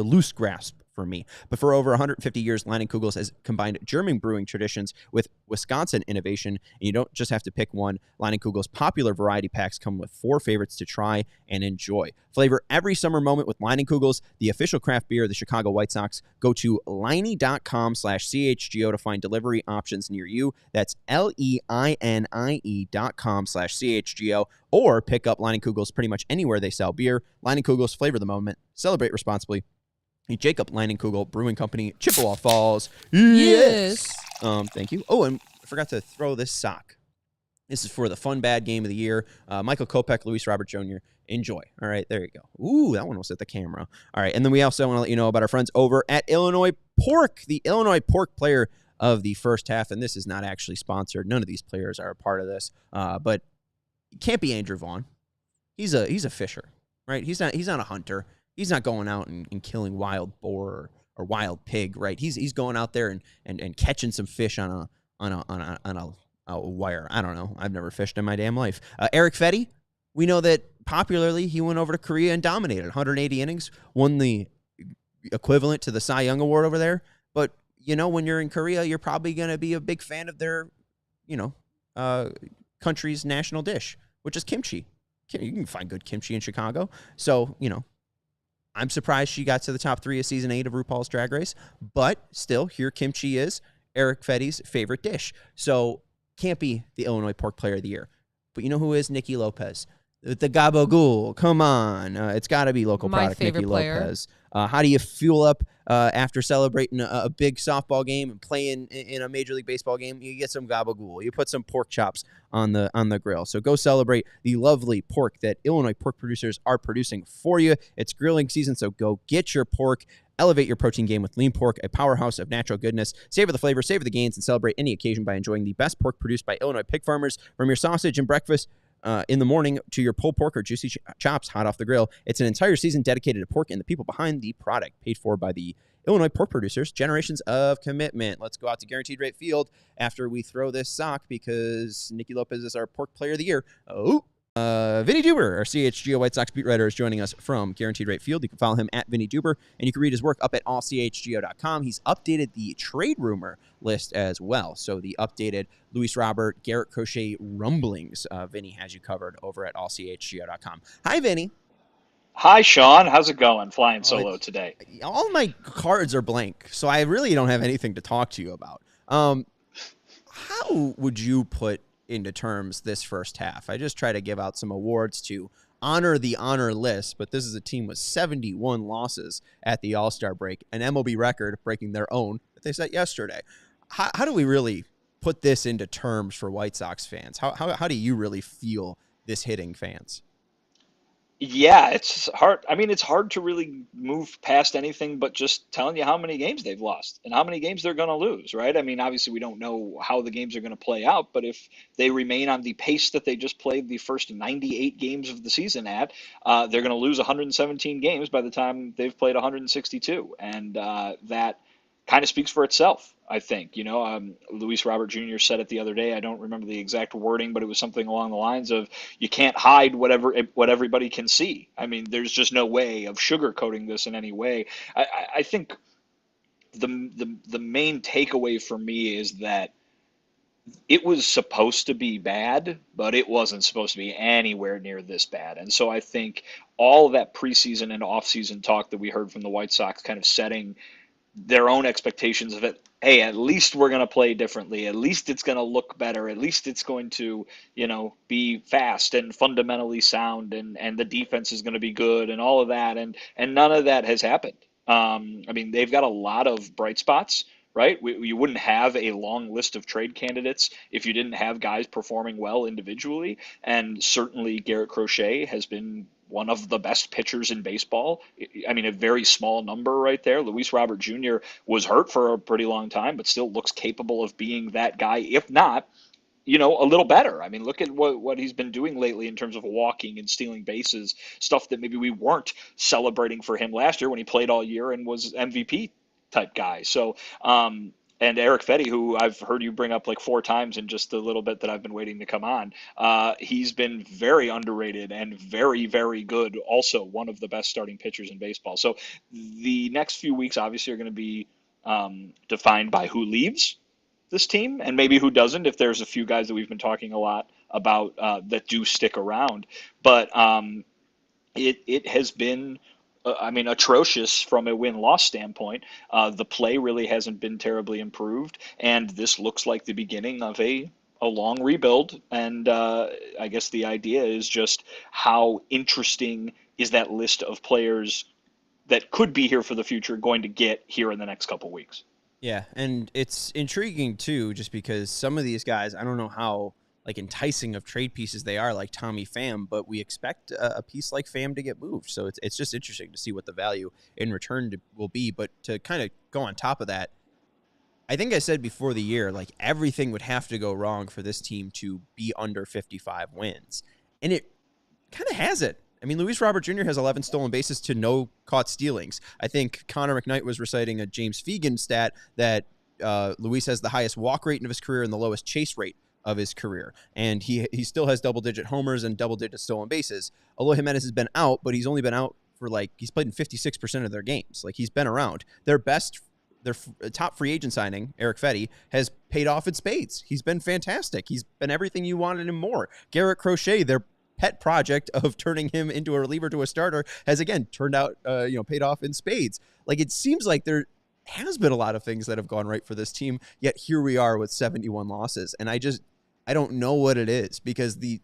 loose grasp for me. But for over 150 years, Leinenkugel's has combined German brewing traditions with Wisconsin innovation, and you don't just have to pick one. Leinenkugel's popular variety packs come with 4 favorites to try and enjoy. Flavor every summer moment with Leinenkugel's, the official craft beer of the Chicago White Sox. Go to Leinie.com/CHGO to find delivery options near you. That's LEINIE.com/CHGO, or pick up Leinenkugel's pretty much anywhere they sell beer. Leinenkugel's, flavor the moment. Celebrate responsibly. Jacob Leinenkugel Brewing Company, Chippewa Falls. Yes. Thank you. Oh, and I forgot to throw this sock. This is for the Fun Bad Game of the Year. Michael Kopech, Luis Robert Jr. Enjoy. All right, there you go. Ooh, that one was at the camera. All right, and then we also want to let you know about our friends over at Illinois Pork, the Illinois Pork player of the first half. And this is not actually sponsored. None of these players are a part of this. But it can't be Andrew Vaughn. He's a fisher, right? He's not a hunter. He's not going out and killing wild boar or wild pig, right? He's going out there and catching some fish on a wire. I don't know. I've never fished in my damn life. Eric Fetty, we know that popularly he went over to Korea and dominated 180 innings, won the equivalent to the Cy Young Award over there. But when you're in Korea, you're probably going to be a big fan of their, country's national dish, which is kimchi. You can find good kimchi in Chicago. So, I'm surprised she got to the top 3 of season 8 of RuPaul's Drag Race, but still, here kimchi is. Eric Fetty's favorite dish. So can't be the Illinois Pork Player of the Year. But you know who is? Nicky Lopez. The gabagool. Come on. It's got to be local My product, favorite Nicky player. Lopez. How do you fuel up after celebrating a big softball game and playing in a Major League Baseball game? You get some gabagool. You put some pork chops on the grill. So go celebrate the lovely pork that Illinois pork producers are producing for you. It's grilling season, so go get your pork. Elevate your protein game with lean pork, a powerhouse of natural goodness. Savor the flavor, savor the gains, and celebrate any occasion by enjoying the best pork produced by Illinois pig farmers. From your sausage and breakfast in the morning to your pulled pork or juicy chops hot off the grill, it's an entire season dedicated to pork and the people behind the product, paid for by the Illinois pork producers. Generations of commitment. Let's go out to Guaranteed Rate Field after we throw this sock because Nicky Lopez is our pork player of the year. Vinnie Duber, our CHGO White Sox beat writer, is joining us from Guaranteed Rate Field. You can follow him at Vinnie Duber, and you can read his work up at allchgo.com. He's updated the trade rumor list as well. So the updated Luis Robert, Garrett Crochet rumblings, Vinnie has you covered over at allchgo.com. Hi, Vinnie. Hi, Sean. How's it going? Flying solo today. All my cards are blank, so I really don't have anything to talk to you about. How would you put into terms this first half? I just try to give out some awards to honor the honor list, but this is a team with 71 losses at the All-Star break, an MLB record breaking their own that they set yesterday. How do we really put this into terms for White Sox fans? How do you really feel this hitting fans? Yeah, it's hard. I mean, it's hard to really move past anything but just telling you how many games they've lost and how many games they're going to lose, right? I mean, obviously, we don't know how the games are going to play out, but if they remain on the pace that they just played the first 98 games of the season at, they're going to lose 117 games by the time they've played 162. And that kind of speaks for itself, I think. Luis Robert Jr. said it the other day. I don't remember the exact wording, but it was something along the lines of, you can't hide what everybody can see. I mean, there's just no way of sugarcoating this in any way. I think the main takeaway for me is that it was supposed to be bad, but it wasn't supposed to be anywhere near this bad. And so I think all of that preseason and offseason talk that we heard from the White Sox kind of setting their own expectations of it. Hey, at least we're going to play differently. At least it's going to look better. At least it's going to, be fast and fundamentally sound, and the defense is going to be good and all of that. And none of that has happened. I mean, they've got a lot of bright spots, right? You wouldn't have a long list of trade candidates if you didn't have guys performing well individually. And certainly Garrett Crochet has been one of the best pitchers in baseball. I mean, a very small number right there. Luis Robert Jr. was hurt for a pretty long time, but still looks capable of being that guy, if not, a little better. I mean, look at what he's been doing lately in terms of walking and stealing bases, stuff that maybe we weren't celebrating for him last year when he played all year and was MVP type guy. So, and Eric Fetty, who I've heard you bring up like 4 times in just a little bit that I've been waiting to come on, he's been very underrated and very, very good. Also, one of the best starting pitchers in baseball. So the next few weeks obviously are going to be defined by who leaves this team and maybe who doesn't, if there's a few guys that we've been talking a lot about that do stick around. But it has been atrocious from a win-loss standpoint. The play really hasn't been terribly improved, and this looks like the beginning of a long rebuild. And I guess the idea is just how interesting is that list of players that could be here for the future going to get here in the next couple weeks. Yeah, and it's intriguing, too, just because some of these guys, I don't know how enticing of trade pieces they are, like Tommy Pham, but we expect a piece like Pham to get moved. So it's just interesting to see what the value in return will be. But to kind of go on top of that, I think I said before the year, everything would have to go wrong for this team to be under 55 wins. And it kind of has it. I mean, Luis Robert Jr. has 11 stolen bases to no caught stealings. I think Connor McKnight was reciting a James Fegan stat that Luis has the highest walk rate of his career and the lowest chase rate of his career. And he still has double-digit homers and double-digit stolen bases. Eloy Jimenez has been out, but he's only been out for he's played in 56% of their games. He's been around. Their top free agent signing, Eric Fetty, has paid off in spades. He's been fantastic. He's been everything you wanted and more. Garrett Crochet, their pet project of turning him into a reliever to a starter, has again turned out, paid off in spades. It seems like they're has been a lot of things that have gone right for this team, yet here we are with 71 losses. And I don't know what it is, because the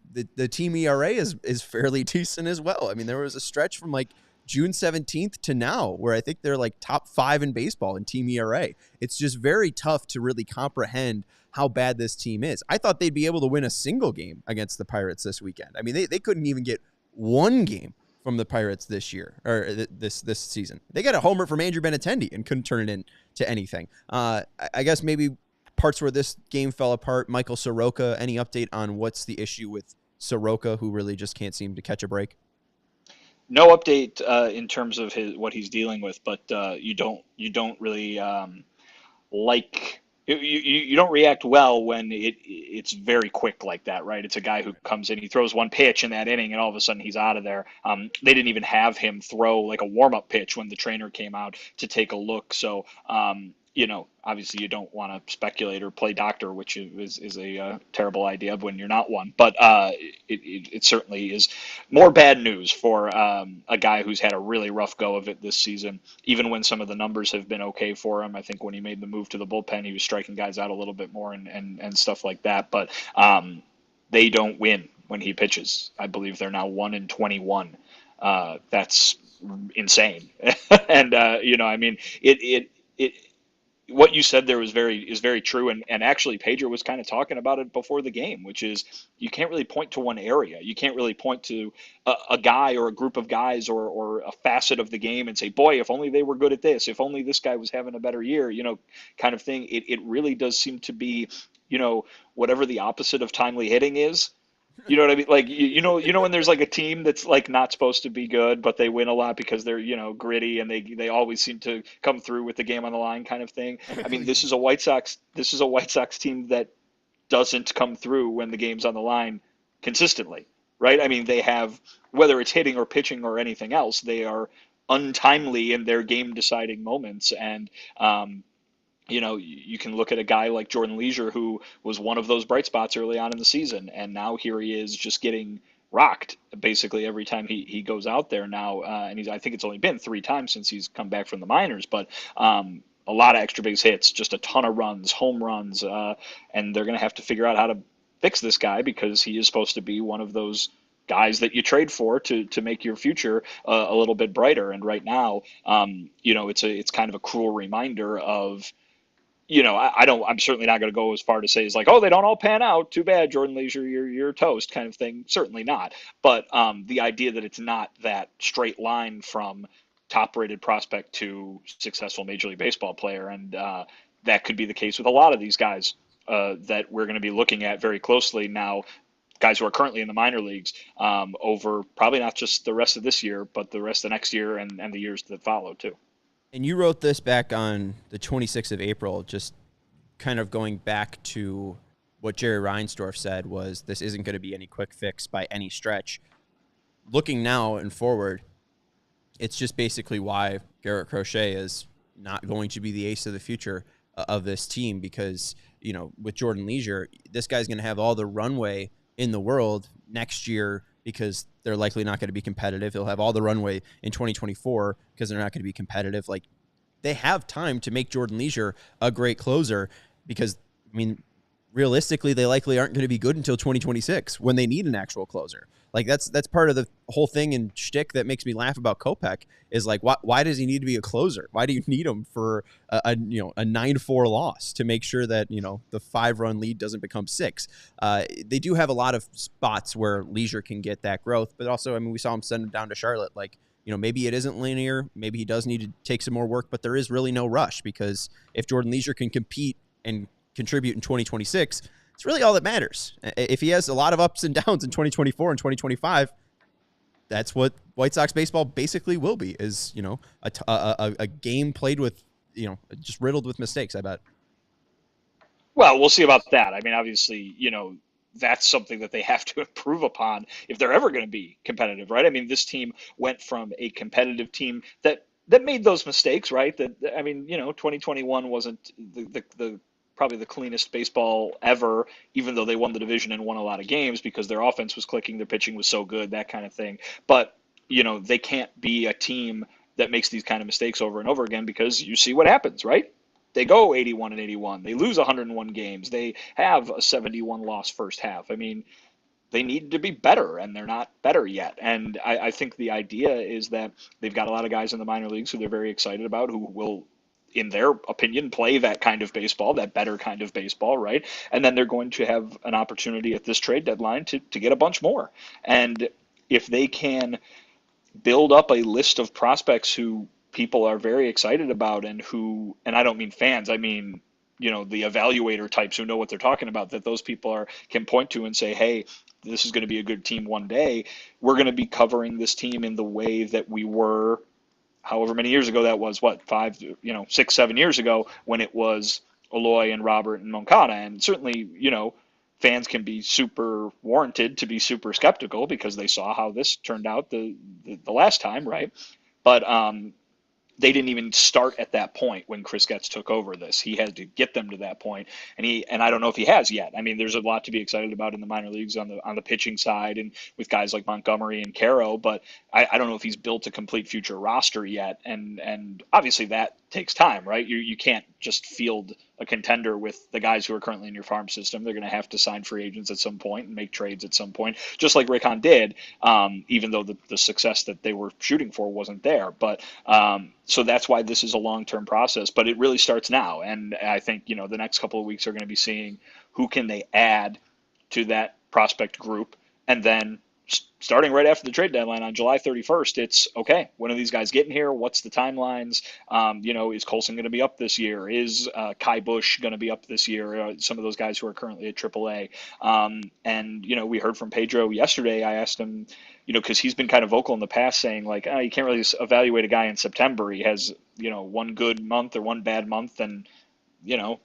team ERA is fairly decent as well. I mean, there was a stretch from like June 17th to now where I think they're like top 5 in baseball in team ERA. It's just very tough to really comprehend how bad this team is. I thought they'd be able to win a single game against the Pirates this weekend. I mean, they couldn't even get one game from the Pirates this year, or this season. They got a homer from Andrew Benintendi and couldn't turn it into anything. I guess maybe parts where this game fell apart. Michael Soroka, any update on what's the issue with Soroka, who really just can't seem to catch a break? No update in terms of what he's dealing with, but you don't really like. You don't react well when it's very quick like that, right? It's a guy who comes in, he throws one pitch in that inning, and all of a sudden he's out of there. They didn't even have him throw like a warm-up pitch when the trainer came out to take a look. So, obviously you don't want to speculate or play doctor, which is a terrible idea when you're not one. But it certainly is more bad news for a guy who's had a really rough go of it this season. Even when some of the numbers have been okay for him, I think when he made the move to the bullpen, he was striking guys out a little bit more and stuff like that. But they don't win when he pitches. I believe they're now 1-21. That's insane. And what you said there is very true, and actually Pedro was kind of talking about it before the game, which is you can't really point to one area. You can't really point to a guy or a group of guys or a facet of the game and say, boy, if only they were good at this, if only this guy was having a better year, kind of thing. It really does seem to be, whatever the opposite of timely hitting is. You know what I mean? Like, when there's like a team that's like not supposed to be good, but they win a lot because they're, gritty and they always seem to come through with the game on the line kind of thing. I mean, this is a White Sox team that doesn't come through when the game's on the line consistently, right? I mean, they have, whether it's hitting or pitching or anything else, they are untimely in their game deciding moments. And, you can look at a guy like Jordan Leisure, who was one of those bright spots early on in the season, and now here he is just getting rocked basically every time he goes out there now. And I think it's only been 3 times since he's come back from the minors, but a lot of extra base hits, just a ton of runs, home runs, and they're going to have to figure out how to fix this guy, because he is supposed to be one of those guys that you trade for to make your future a little bit brighter. And right now, it's kind of a cruel reminder of, I'm certainly not going to go as far to say it's like, oh, they don't all pan out. Too bad, Jordan Leisure, you're toast kind of thing. Certainly not. But the idea that it's not that straight line from top-rated prospect to successful Major League Baseball player, and that could be the case with a lot of these guys that we're going to be looking at very closely now, guys who are currently in the minor leagues, over probably not just the rest of this year, but the rest of next year and the years that follow too. And you wrote this back on the 26th of April, just kind of going back to what Jerry Reinsdorf said was this isn't going to be any quick fix by any stretch. Looking now and forward, it's just basically why Garrett Crochet is not going to be the ace of the future of this team, because, with Jordan Leisure, this guy's going to have all the runway in the world next year because they're likely not going to be competitive. He'll have all the runway in 2024 because they're not going to be competitive. Like, they have time to make Jordan Leisure a great closer because, realistically, they likely aren't going to be good until 2026 when they need an actual closer. Like, that's part of the whole thing and shtick that makes me laugh about Kopech is like, why does he need to be a closer? Why do you need him for a 9-4 loss to make sure that, the 5-run lead doesn't become 6? They do have a lot of spots where Leisure can get that growth, but also, we saw him send him down to Charlotte. Like, maybe it isn't linear. Maybe he does need to take some more work, but there is really no rush, because if Jordan Leisure can compete and contribute in 2026, it's really all that matters. If he has a lot of ups and downs in 2024 and 2025, that's what White Sox baseball basically will be, is, a game played with, just riddled with mistakes, I bet. Well, we'll see about that. Obviously, that's something that they have to improve upon if they're ever going to be competitive, right? This team went from a competitive team that made those mistakes, right? 2021 wasn't the probably the cleanest baseball ever, even though they won the division and won a lot of games because their offense was clicking, their pitching was so good, that kind of thing. But, they can't be a team that makes these kind of mistakes over and over again, because you see what happens, right? They go 81-81. They lose 101 games. They have a 71 loss first half. I mean, they need to be better, and they're not better yet. And I think the idea is that they've got a lot of guys in the minor leagues who they're very excited about, who will, in their opinion, play that kind of baseball, that better kind of baseball, right? And then they're going to have an opportunity at this trade deadline to get a bunch more. And if they can build up a list of prospects who people are very excited about, and I don't mean fans, I mean, the evaluator types who know what they're talking about, that those people can point to and say, hey, this is going to be a good team one day. We're going to be covering this team in the way that we were however many years ago that was, 6, 7 years ago, when it was Eloy and Robert and Moncada. And certainly, fans can be super warranted to be super skeptical because they saw how this turned out the last time, right? But they didn't even start at that point when Chris Getz took over this. He had to get them to that point, and I don't know if he has yet. I mean, there's a lot to be excited about in the minor leagues on the pitching side, and with guys like Montgomery and Caro, but I don't know if he's built a complete future roster yet, and obviously that takes time, right? You can't just field a contender with the guys who are currently in your farm system. They're going to have to sign free agents at some point and make trades at some point, just like Rick Hahn did, even though the success that they were shooting for wasn't there. But so that's why this is a long-term process, but it really starts now. And I think, the next couple of weeks are going to be seeing who can they add to that prospect group. And then starting right after the trade deadline on July 31st, it's okay, when are these guys getting here? What's the timelines? Is Colson going to be up this year? Is Kai Bush going to be up this year? Some of those guys who are currently at AAA. And we heard from Pedro yesterday. I asked him, because he's been kind of vocal in the past saying, like, you can't really evaluate a guy in September. He has, one good month or one bad month, and you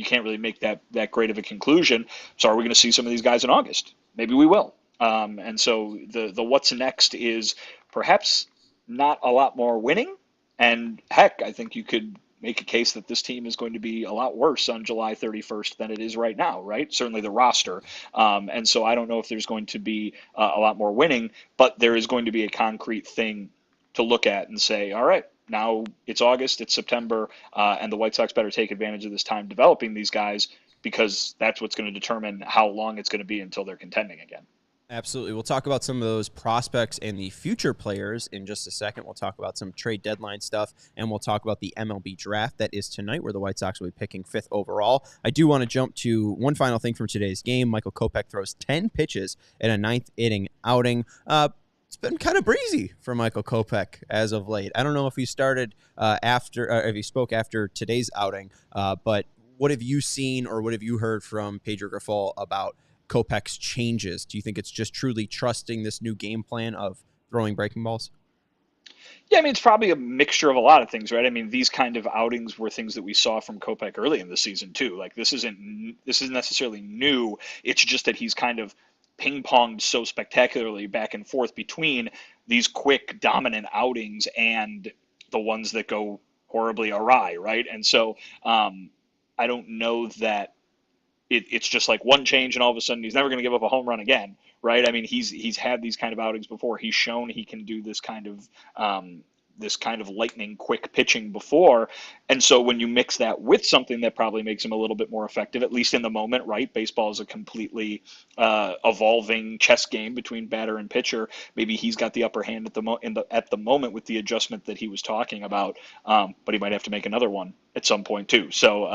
can't really make that great of a conclusion. So are we going to see some of these guys in August? Maybe we will. And so the what's next is perhaps not a lot more winning. And heck, I think you could make a case that this team is going to be a lot worse on July 31st than it is right now, right? Certainly the roster. And so I don't know if there's going to be a lot more winning, but there is going to be a concrete thing to look at and say, all right, now it's August, it's September, and the White Sox better take advantage of this time developing these guys, because that's what's going to determine how long it's going to be until they're contending again. Absolutely. We'll talk about some of those prospects and the future players in just a second. We'll talk about some trade deadline stuff, and we'll talk about the MLB draft that is tonight, where the White Sox will be picking 5th overall. I do want to jump to one final thing from today's game. Michael Kopech throws 10 pitches in a 9th inning outing. It's been kind of breezy for Michael Kopech as of late. I don't know if he started if he spoke after today's outing, but what have you seen or what have you heard from Pedro Grifol about Kopech's changes? Do you think it's just truly trusting this new game plan of throwing breaking balls? Yeah, I mean, it's probably a mixture of a lot of things, right? I mean, these kind of outings were things that we saw from Kopech early in the season too. Like, this isn't necessarily new. It's just that he's kind of ping-ponged so spectacularly back and forth between these quick, dominant outings and the ones that go horribly awry, right? And so I don't know that it's just like one change and all of a sudden he's never going to give up a home run again, right? I mean, he's had these kind of outings before. He's shown he can do this kind of lightning quick pitching before. And so when you mix that with something that probably makes him a little bit more effective, at least in the moment, right? Baseball is a completely evolving chess game between batter and pitcher. Maybe he's got the upper hand at the moment with the adjustment that he was talking about, but he might have to make another one at some point too. So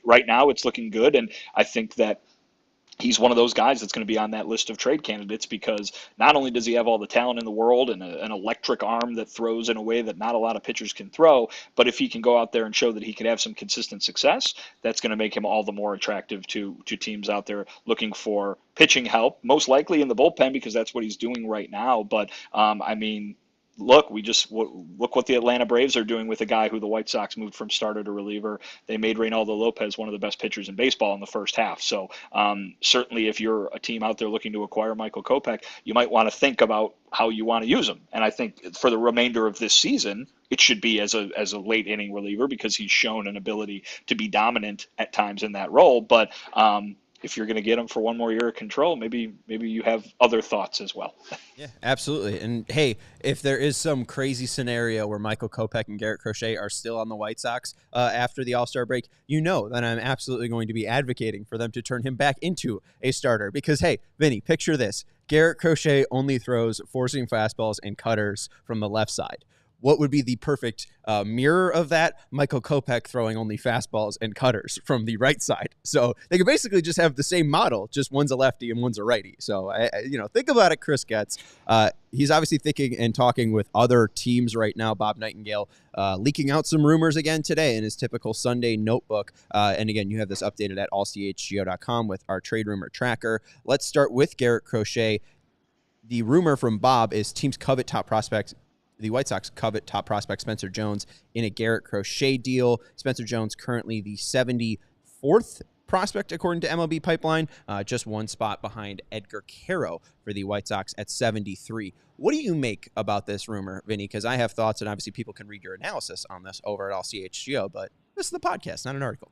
right now it's looking good, and I think that he's one of those guys that's going to be on that list of trade candidates, because not only does he have all the talent in the world and an electric arm that throws in a way that not a lot of pitchers can throw, but if he can go out there and show that he can have some consistent success, that's going to make him all the more attractive to teams out there looking for pitching help, most likely in the bullpen, because that's what he's doing right now. But I mean, look what the Atlanta Braves are doing with a guy who the White Sox moved from starter to reliever. They made Reynaldo Lopez one of the best pitchers in baseball in the first half. So certainly if you're a team out there looking to acquire Michael Kopech, you might want to think about how you want to use him. And I think for the remainder of this season, it should be as a late inning reliever, because he's shown an ability to be dominant at times in that role. But if you're going to get him for one more year of control, maybe you have other thoughts as well. Yeah, absolutely. And hey, if there is some crazy scenario where Michael Kopech and Garrett Crochet are still on the White Sox after the All-Star break, you know that I'm absolutely going to be advocating for them to turn him back into a starter. Because, hey, Vinny, picture this. Garrett Crochet only throws four-seam fastballs and cutters from the left side. What would be the perfect mirror of that? Michael Kopech throwing only fastballs and cutters from the right side. So they could basically just have the same model, just one's a lefty and one's a righty. So, think about it, Chris Getz. He's obviously thinking and talking with other teams right now. Bob Nightingale leaking out some rumors again today in his typical Sunday notebook. And again, you have this updated at allchgo.com with our trade rumor tracker. Let's start with Garrett Crochet. The rumor from Bob is teams covet top prospects. The White Sox covet top prospect Spencer Jones in a Garrett Crochet deal. Spencer Jones currently the 74th prospect according to MLB Pipeline, just one spot behind Edgar Caro for the White Sox at 73. What do you make about this rumor, Vinny? Because I have thoughts, and obviously people can read your analysis on this over at CHGO, but this is the podcast, not an article.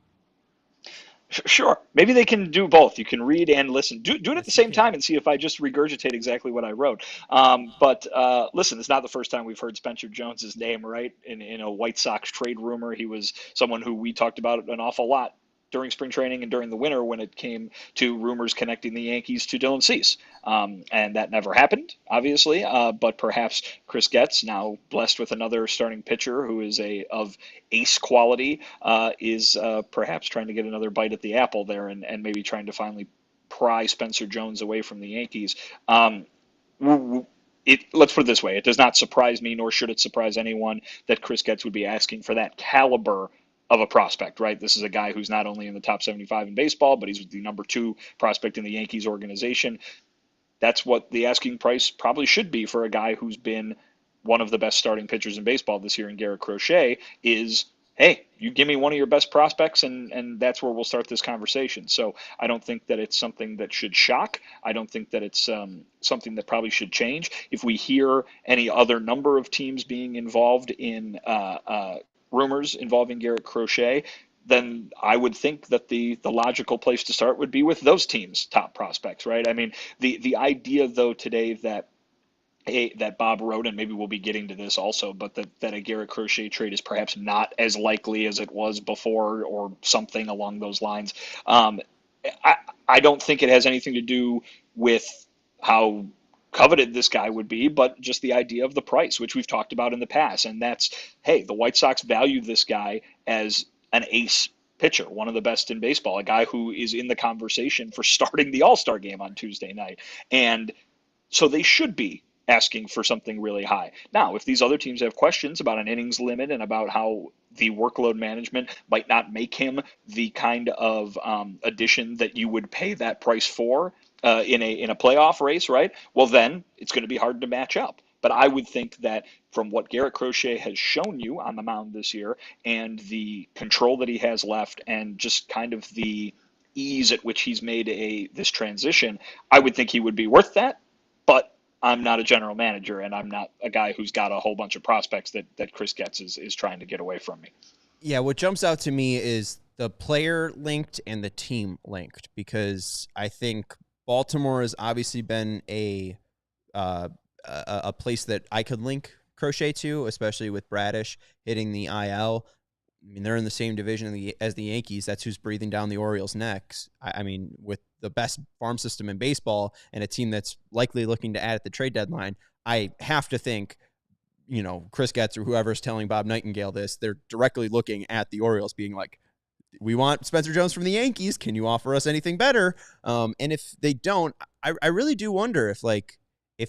Sure. Maybe they can do both. You can read and listen. Do it at the same time and see if I just regurgitate exactly what I wrote. But listen, it's not the first time we've heard Spencer Jones's name, right? In a White Sox trade rumor. He was someone who we talked about an awful lot during spring training and during the winter when it came to rumors connecting the Yankees to Dylan Cease. And that never happened, obviously. But perhaps Chris Getz, now blessed with another starting pitcher who is of ace quality, is perhaps trying to get another bite at the apple there and maybe trying to finally pry Spencer Jones away from the Yankees. Let's put it this way. It does not surprise me, nor should it surprise anyone, that Chris Getz would be asking for that caliber of a prospect, right? This is a guy who's not only in the top 75 in baseball, but he's the number 2 prospect in the Yankees organization. That's what the asking price probably should be for a guy who's been one of the best starting pitchers in baseball this year in Garrett Crochet is, hey, you give me one of your best prospects and that's where we'll start this conversation. So I don't think that it's something that should shock. I don't think that it's something that probably should change. If we hear any other number of teams being involved in rumors involving Garrett Crochet, then I would think that the logical place to start would be with those teams' top prospects, right? I mean, the idea, though, today that Bob wrote, and maybe we'll be getting to this also, but that a Garrett Crochet trade is perhaps not as likely as it was before or something along those lines. I don't think it has anything to do with how coveted this guy would be, but just the idea of the price, which we've talked about in the past. And that's, hey, the White Sox value this guy as an ace pitcher, one of the best in baseball, a guy who is in the conversation for starting the All-Star game on Tuesday night. And so they should be asking for something really high. Now, if these other teams have questions about an innings limit and about how the workload management might not make him the kind of addition that you would pay that price for in a playoff race, right? Well, then it's going to be hard to match up. But I would think that from what Garrett Crochet has shown you on the mound this year and the control that he has left and just kind of the ease at which he's made this transition, I would think he would be worth that. But I'm not a general manager, and I'm not a guy who's got a whole bunch of prospects that Chris Getz is trying to get away from me. Yeah, what jumps out to me is the player linked and the team linked, because I think Baltimore has obviously been a place that I could link Crochet to, especially with Bradish hitting the IL. I mean, they're in the same division as the Yankees. That's who's breathing down the Orioles' necks. I mean, with the best farm system in baseball and a team that's likely looking to add at the trade deadline, I have to think, Chris Getz or whoever's telling Bob Nightingale this, they're directly looking at the Orioles being like, we want Spencer Jones from the Yankees. Can you offer us anything better? And if they don't, I really do wonder if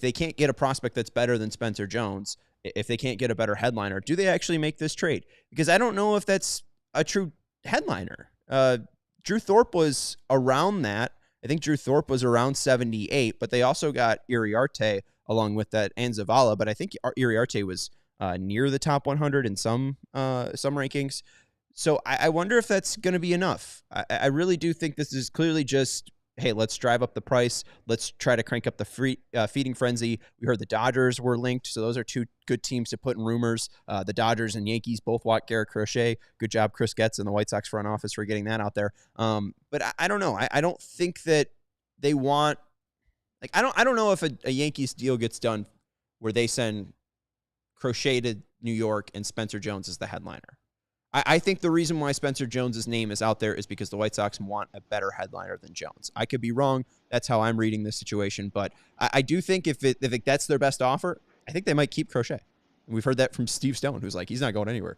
they can't get a prospect that's better than Spencer Jones, if they can't get a better headliner, do they actually make this trade? Because I don't know if that's a true headliner. Drew Thorpe was around that. I think Drew Thorpe was around 78, but they also got Iriarte along with that and Zavala. But I think Iriarte was near the top 100 in some rankings. So I wonder if that's going to be enough. I really do think this is clearly just, hey, let's drive up the price. Let's try to crank up the feeding frenzy. We heard the Dodgers were linked, so those are two good teams to put in rumors. The Dodgers and Yankees both want Garrett Crochet. Good job, Chris Getz and the White Sox front office for getting that out there. But I don't know. I don't think that they want – I don't know if a Yankees deal gets done where they send Crochet to New York and Spencer Jones is the headliner. I think the reason why Spencer Jones's name is out there is because the White Sox want a better headliner than Jones. I could be wrong. That's how I'm reading this situation. But I do think if that's their best offer, I think they might keep Crochet. And we've heard that from Steve Stone, who's like, he's not going anywhere.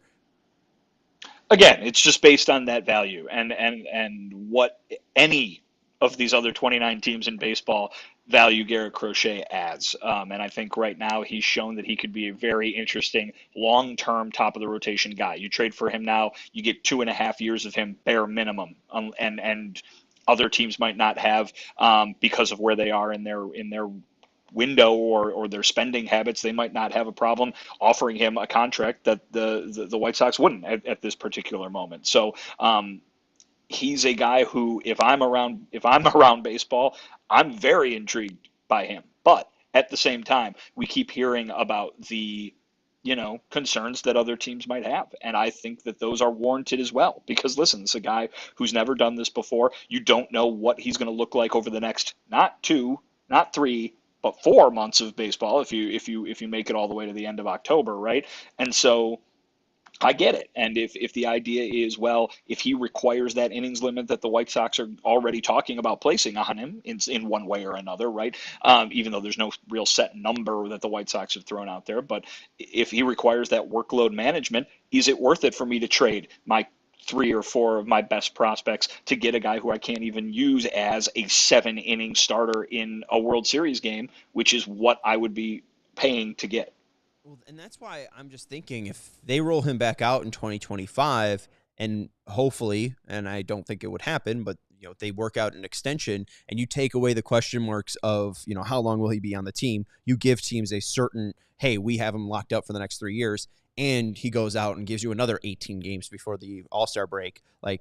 Again, it's just based on that value and what any of these other 29 teams in baseball value Garrett Crochet as. And I think right now he's shown that he could be a very interesting long-term top of the rotation guy. You trade for him now, you get 2.5 years of him bare minimum. And other teams might not have, because of where they are in their window or their spending habits, they might not have a problem offering him a contract that the White Sox wouldn't at this particular moment. So, he's a guy who, if I'm around baseball, I'm very intrigued by him. But at the same time, we keep hearing about the, concerns that other teams might have. And I think that those are warranted as well. Because listen, it's a guy who's never done this before. You don't know what he's going to look like over the next, not 2, not 3, but 4 months of baseball if you make it all the way to the end of October, right? And so I get it. And if the idea is, well, if he requires that innings limit that the White Sox are already talking about placing on him in one way or another, right? Even though there's no real set number that the White Sox have thrown out there. But if he requires that workload management, is it worth it for me to trade my 3 or 4 of my best prospects to get a guy who I can't even use as a 7-inning starter in a World Series game, which is what I would be paying to get? Well, and that's why I'm just thinking if they roll him back out in 2025 and hopefully, and I don't think it would happen, but they work out an extension and you take away the question marks of, how long will he be on the team? You give teams a certain, hey, we have him locked up for the next 3 years, and he goes out and gives you another 18 games before the All-Star break. I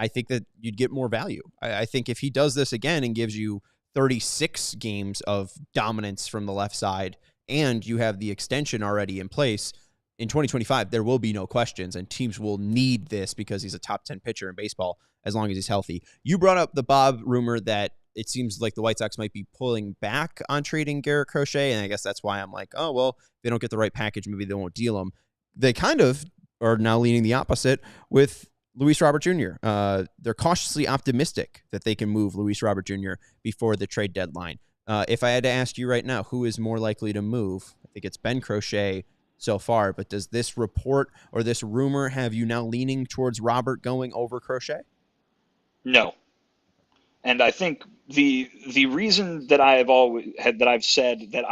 think that you'd get more value. I think if he does this again and gives you 36 games of dominance from the left side, and you have the extension already in place, in 2025, there will be no questions, and teams will need this because he's a top 10 pitcher in baseball as long as he's healthy. You brought up the Bob rumor that it seems like the White Sox might be pulling back on trading Garrett Crochet, and I guess that's why I'm like, oh, well, if they don't get the right package, maybe they won't deal him. They kind of are now leaning the opposite with Luis Robert Jr. They're cautiously optimistic that they can move Luis Robert Jr. before the trade deadline. If I had to ask you right now, who is more likely to move? I think it's Ben Crochet so far, but does this report or this rumor have you now leaning towards Robert going over Crochet? No. And I think the reason that I've said that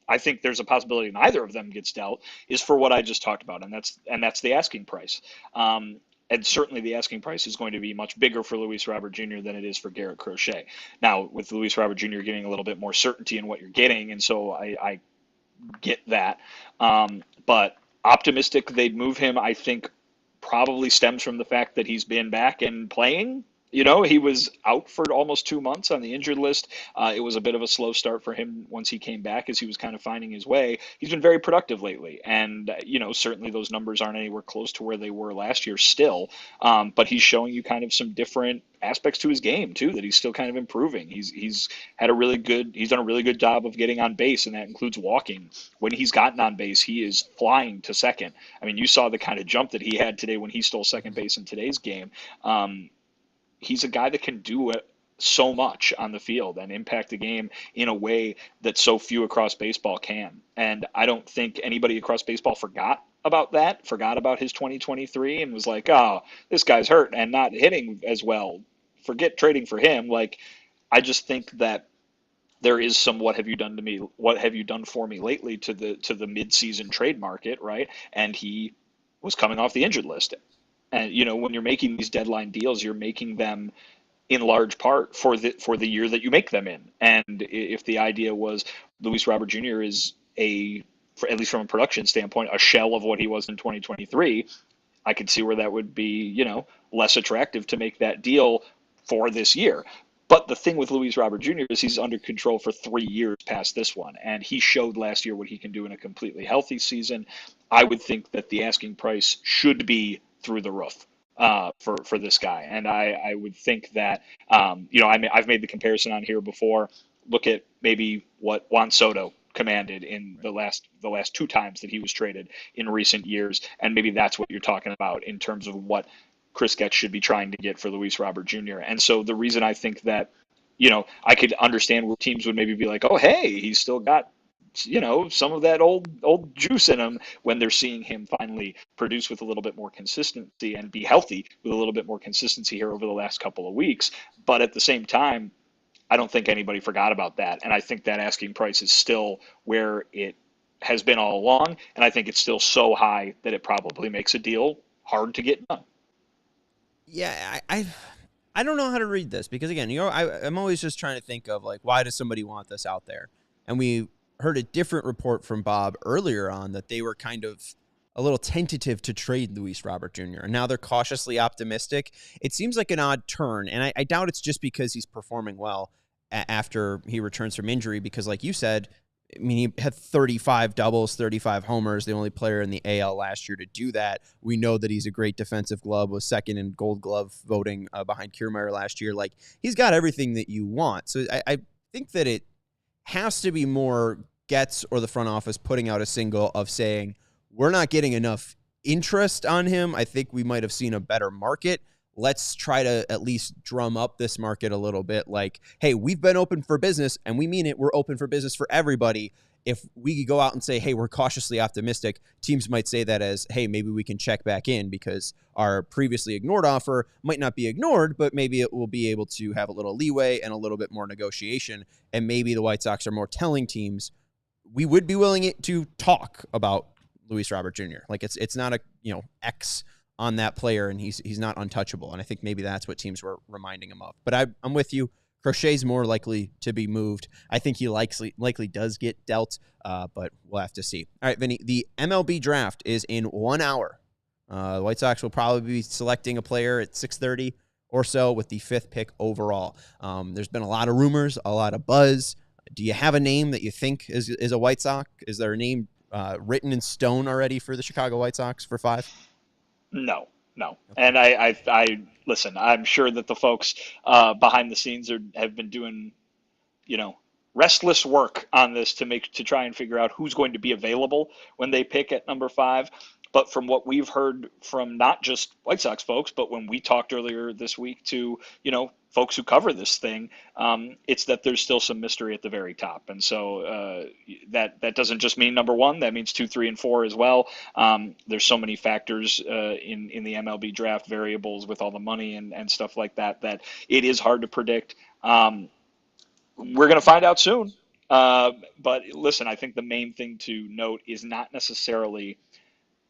I think there's a possibility neither of them gets dealt is for what I just talked about, and that's the asking price. And certainly the asking price is going to be much bigger for Luis Robert Jr. than it is for Garrett Crochet. Now, with Luis Robert Jr. getting a little bit more certainty in what you're getting, and so I get that. But optimistic they'd move him, I think, probably stems from the fact that he's been back and playing. He was out for almost 2 months on the injured list. It was a bit of a slow start for him once he came back as he was kind of finding his way. He's been very productive lately. And, certainly those numbers aren't anywhere close to where they were last year still. But he's showing you kind of some different aspects to his game, too, that he's still kind of improving. He's done a really good job of getting on base, and that includes walking. When he's gotten on base, he is flying to second. I mean, you saw the kind of jump that he had today when he stole second base in today's game. He's a guy that can do it so much on the field and impact the game in a way that so few across baseball can. And I don't think anybody across baseball forgot about his 2023 and was like, oh, this guy's hurt and not hitting as well. Forget trading for him. I just think that there is some what have you done for me lately to the mid-season trade market, right? And he was coming off the injured list. And, when you're making these deadline deals, you're making them in large part for the year that you make them in. And if the idea was Luis Robert Jr. is at least from a production standpoint, a shell of what he was in 2023, I could see where that would be, less attractive to make that deal for this year. But the thing with Luis Robert Jr. is he's under control for 3 years past this one, and he showed last year what he can do in a completely healthy season. I would think that the asking price should be through the roof for this guy, and I would think that I've made the comparison on here before. Look at maybe what Juan Soto commanded in the last 2 times that he was traded in recent years, and maybe that's what you're talking about in terms of what Chris Getz should be trying to get for Luis Robert Jr. And so the reason I think that, I could understand where teams would maybe be like, oh, hey, he's still got, some of that old juice in him when they're seeing him finally produce with a little bit more consistency and be healthy with a little bit more consistency here over the last couple of weeks. But at the same time, I don't think anybody forgot about that. And I think that asking price is still where it has been all along. And I think it's still so high that it probably makes a deal hard to get done. Yeah, I don't know how to read this because, again, I'm always just trying to think of, like, why does somebody want this out there? And we heard a different report from Bob earlier on that they were kind of a little tentative to trade Luis Robert Jr., and now they're cautiously optimistic. It seems like an odd turn, and I doubt it's just because he's performing well after he returns from injury because, like you said, I mean, he had 35 doubles, 35 homers, the only player in the AL last year to do that. We know that he's a great defensive glove, was second in Gold Glove voting behind Kiermaier last year. Like, he's got everything that you want. So I think that it has to be more Getz or the front office putting out a single of saying, we're not getting enough interest on him. I think we might have seen a better market. Let's try to at least drum up this market a little bit. Like, hey, we've been open for business, and we mean it. We're open for business for everybody. If we go out and say, hey, we're cautiously optimistic, teams might say that as, hey, maybe we can check back in because our previously ignored offer might not be ignored, but maybe it will be able to have a little leeway and a little bit more negotiation. And maybe the White Sox are more telling teams, we would be willing to talk about Luis Robert Jr. Like, it's not a, X on that player, and he's not untouchable. And I think maybe that's what teams were reminding him of. But I'm with you. Crochet's more likely to be moved. I think he likely does get dealt, but we'll have to see. All right, Vinny, the MLB draft is in 1 hour. The White Sox will probably be selecting a player at 6:30 or so with the 5th pick overall. There's been a lot of rumors, a lot of buzz. Do you have a name that you think is a White Sox? Is there a name written in stone already for the Chicago White Sox for 5? No. Okay. And I listen, I'm sure that the folks behind the scenes have been doing, restless work on this to try and figure out who's going to be available when they pick at number 5. But from what we've heard from not just White Sox folks, but when we talked earlier this week to, folks who cover this thing, it's that there's still some mystery at the very top. And so that doesn't just mean number 1, that means 2, 3, and 4 as well. There's so many factors in the MLB draft, variables with all the money and stuff like that it is hard to predict. We're going to find out soon. But listen, I think the main thing to note is not necessarily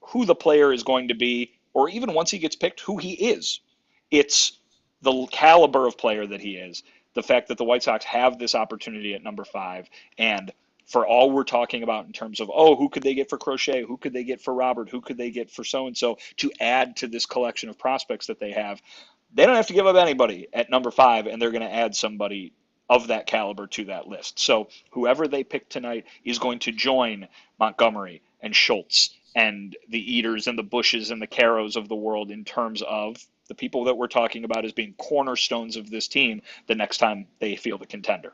who the player is going to be, or even once he gets picked, who he is. It's the caliber of player that he is, the fact that the White Sox have this opportunity at number 5, and for all we're talking about in terms of, who could they get for Crochet, who could they get for Robert, who could they get for so-and-so to add to this collection of prospects that they have, they don't have to give up anybody at number 5, and they're going to add somebody of that caliber to that list. So whoever they pick tonight is going to join Montgomery and Schultz and the Eaters and the Bushes and the Caros of the world in terms of the people that we're talking about as being cornerstones of this team the next time they field a contender.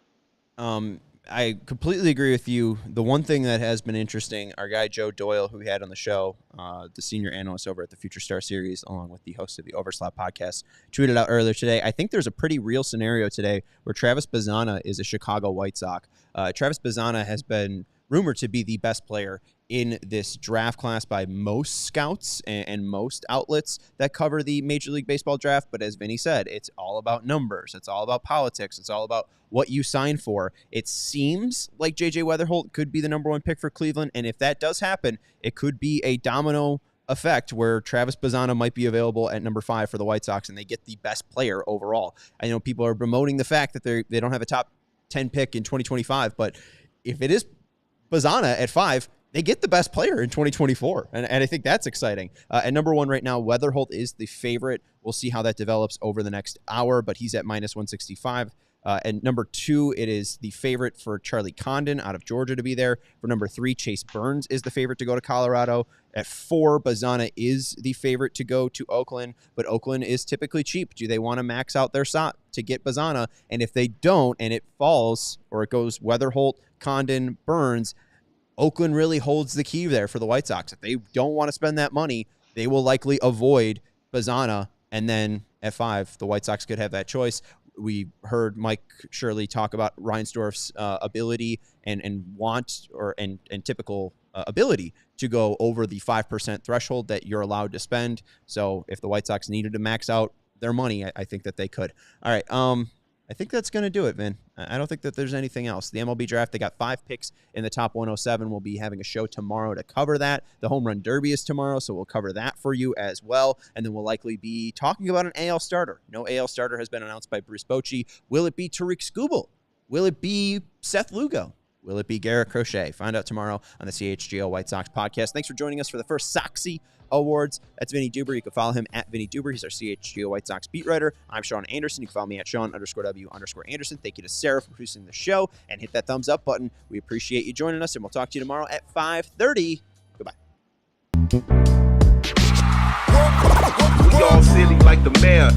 I completely agree with you. The one thing that has been interesting, our guy Joe Doyle, who we had on the show, the senior analyst over at the Future Star Series, along with the host of the Overslap podcast, tweeted out earlier today, I think there's a pretty real scenario today where Travis Bazzana is a Chicago White Sox. Travis Bazzana has been rumored to be the best player in this draft class by most scouts and most outlets that cover the Major League Baseball draft. But as Vinny said, it's all about numbers. It's all about politics. It's all about what you sign for. It seems like J.J. Weatherholt could be the number 1 pick for Cleveland. And if that does happen, it could be a domino effect where Travis Bazzana might be available at number 5 for the White Sox and they get the best player overall. I know people are bemoaning the fact that they don't have a top 10 pick in 2025, but if it is Bazzana at 5, they get the best player in 2024, and I think that's exciting. At number 1 right now, Weatherholt is the favorite. We'll see how that develops over the next hour, but he's at -165. And number 2, it is the favorite for Charlie Condon out of Georgia to be there. For number 3, Chase Burns is the favorite to go to Colorado. At 4, Bazana is the favorite to go to Oakland, but Oakland is typically cheap. Do they want to max out their SOT to get Bazana? And if they don't, and it falls, or it goes Weatherholt, Condon, Burns, Oakland really holds the key there for the White Sox. If they don't want to spend that money, they will likely avoid Bazana, and then at 5, the White Sox could have that choice. We heard Mike Shirley talk about Reinsdorf's ability and want and typical ability to go over the 5% threshold that you're allowed to spend. So if the White Sox needed to max out their money, I think that they could. All right. I think that's going to do it, Vin. I don't think that there's anything else. The MLB draft, they got 5 picks in the top 107. We'll be having a show tomorrow to cover that. The Home Run Derby is tomorrow, so we'll cover that for you as well. And then we'll likely be talking about an AL starter. No AL starter has been announced by Bruce Bochy. Will it be Tariq Skubal? Will it be Seth Lugo? Will it be Garrett Crochet? Find out tomorrow on the CHGO White Sox podcast. Thanks for joining us for the first SOXY Awards. That's Vinnie Duber. You can follow him at Vinnie Duber. He's our CHGO White Sox beat writer. I'm Sean Anderson. You can follow me at Sean_W_Anderson. Thank you to Sarah for producing the show, and hit that thumbs up button. We appreciate you joining us, and we'll talk to you tomorrow at 5:30. Goodbye. We all silly like the mayor.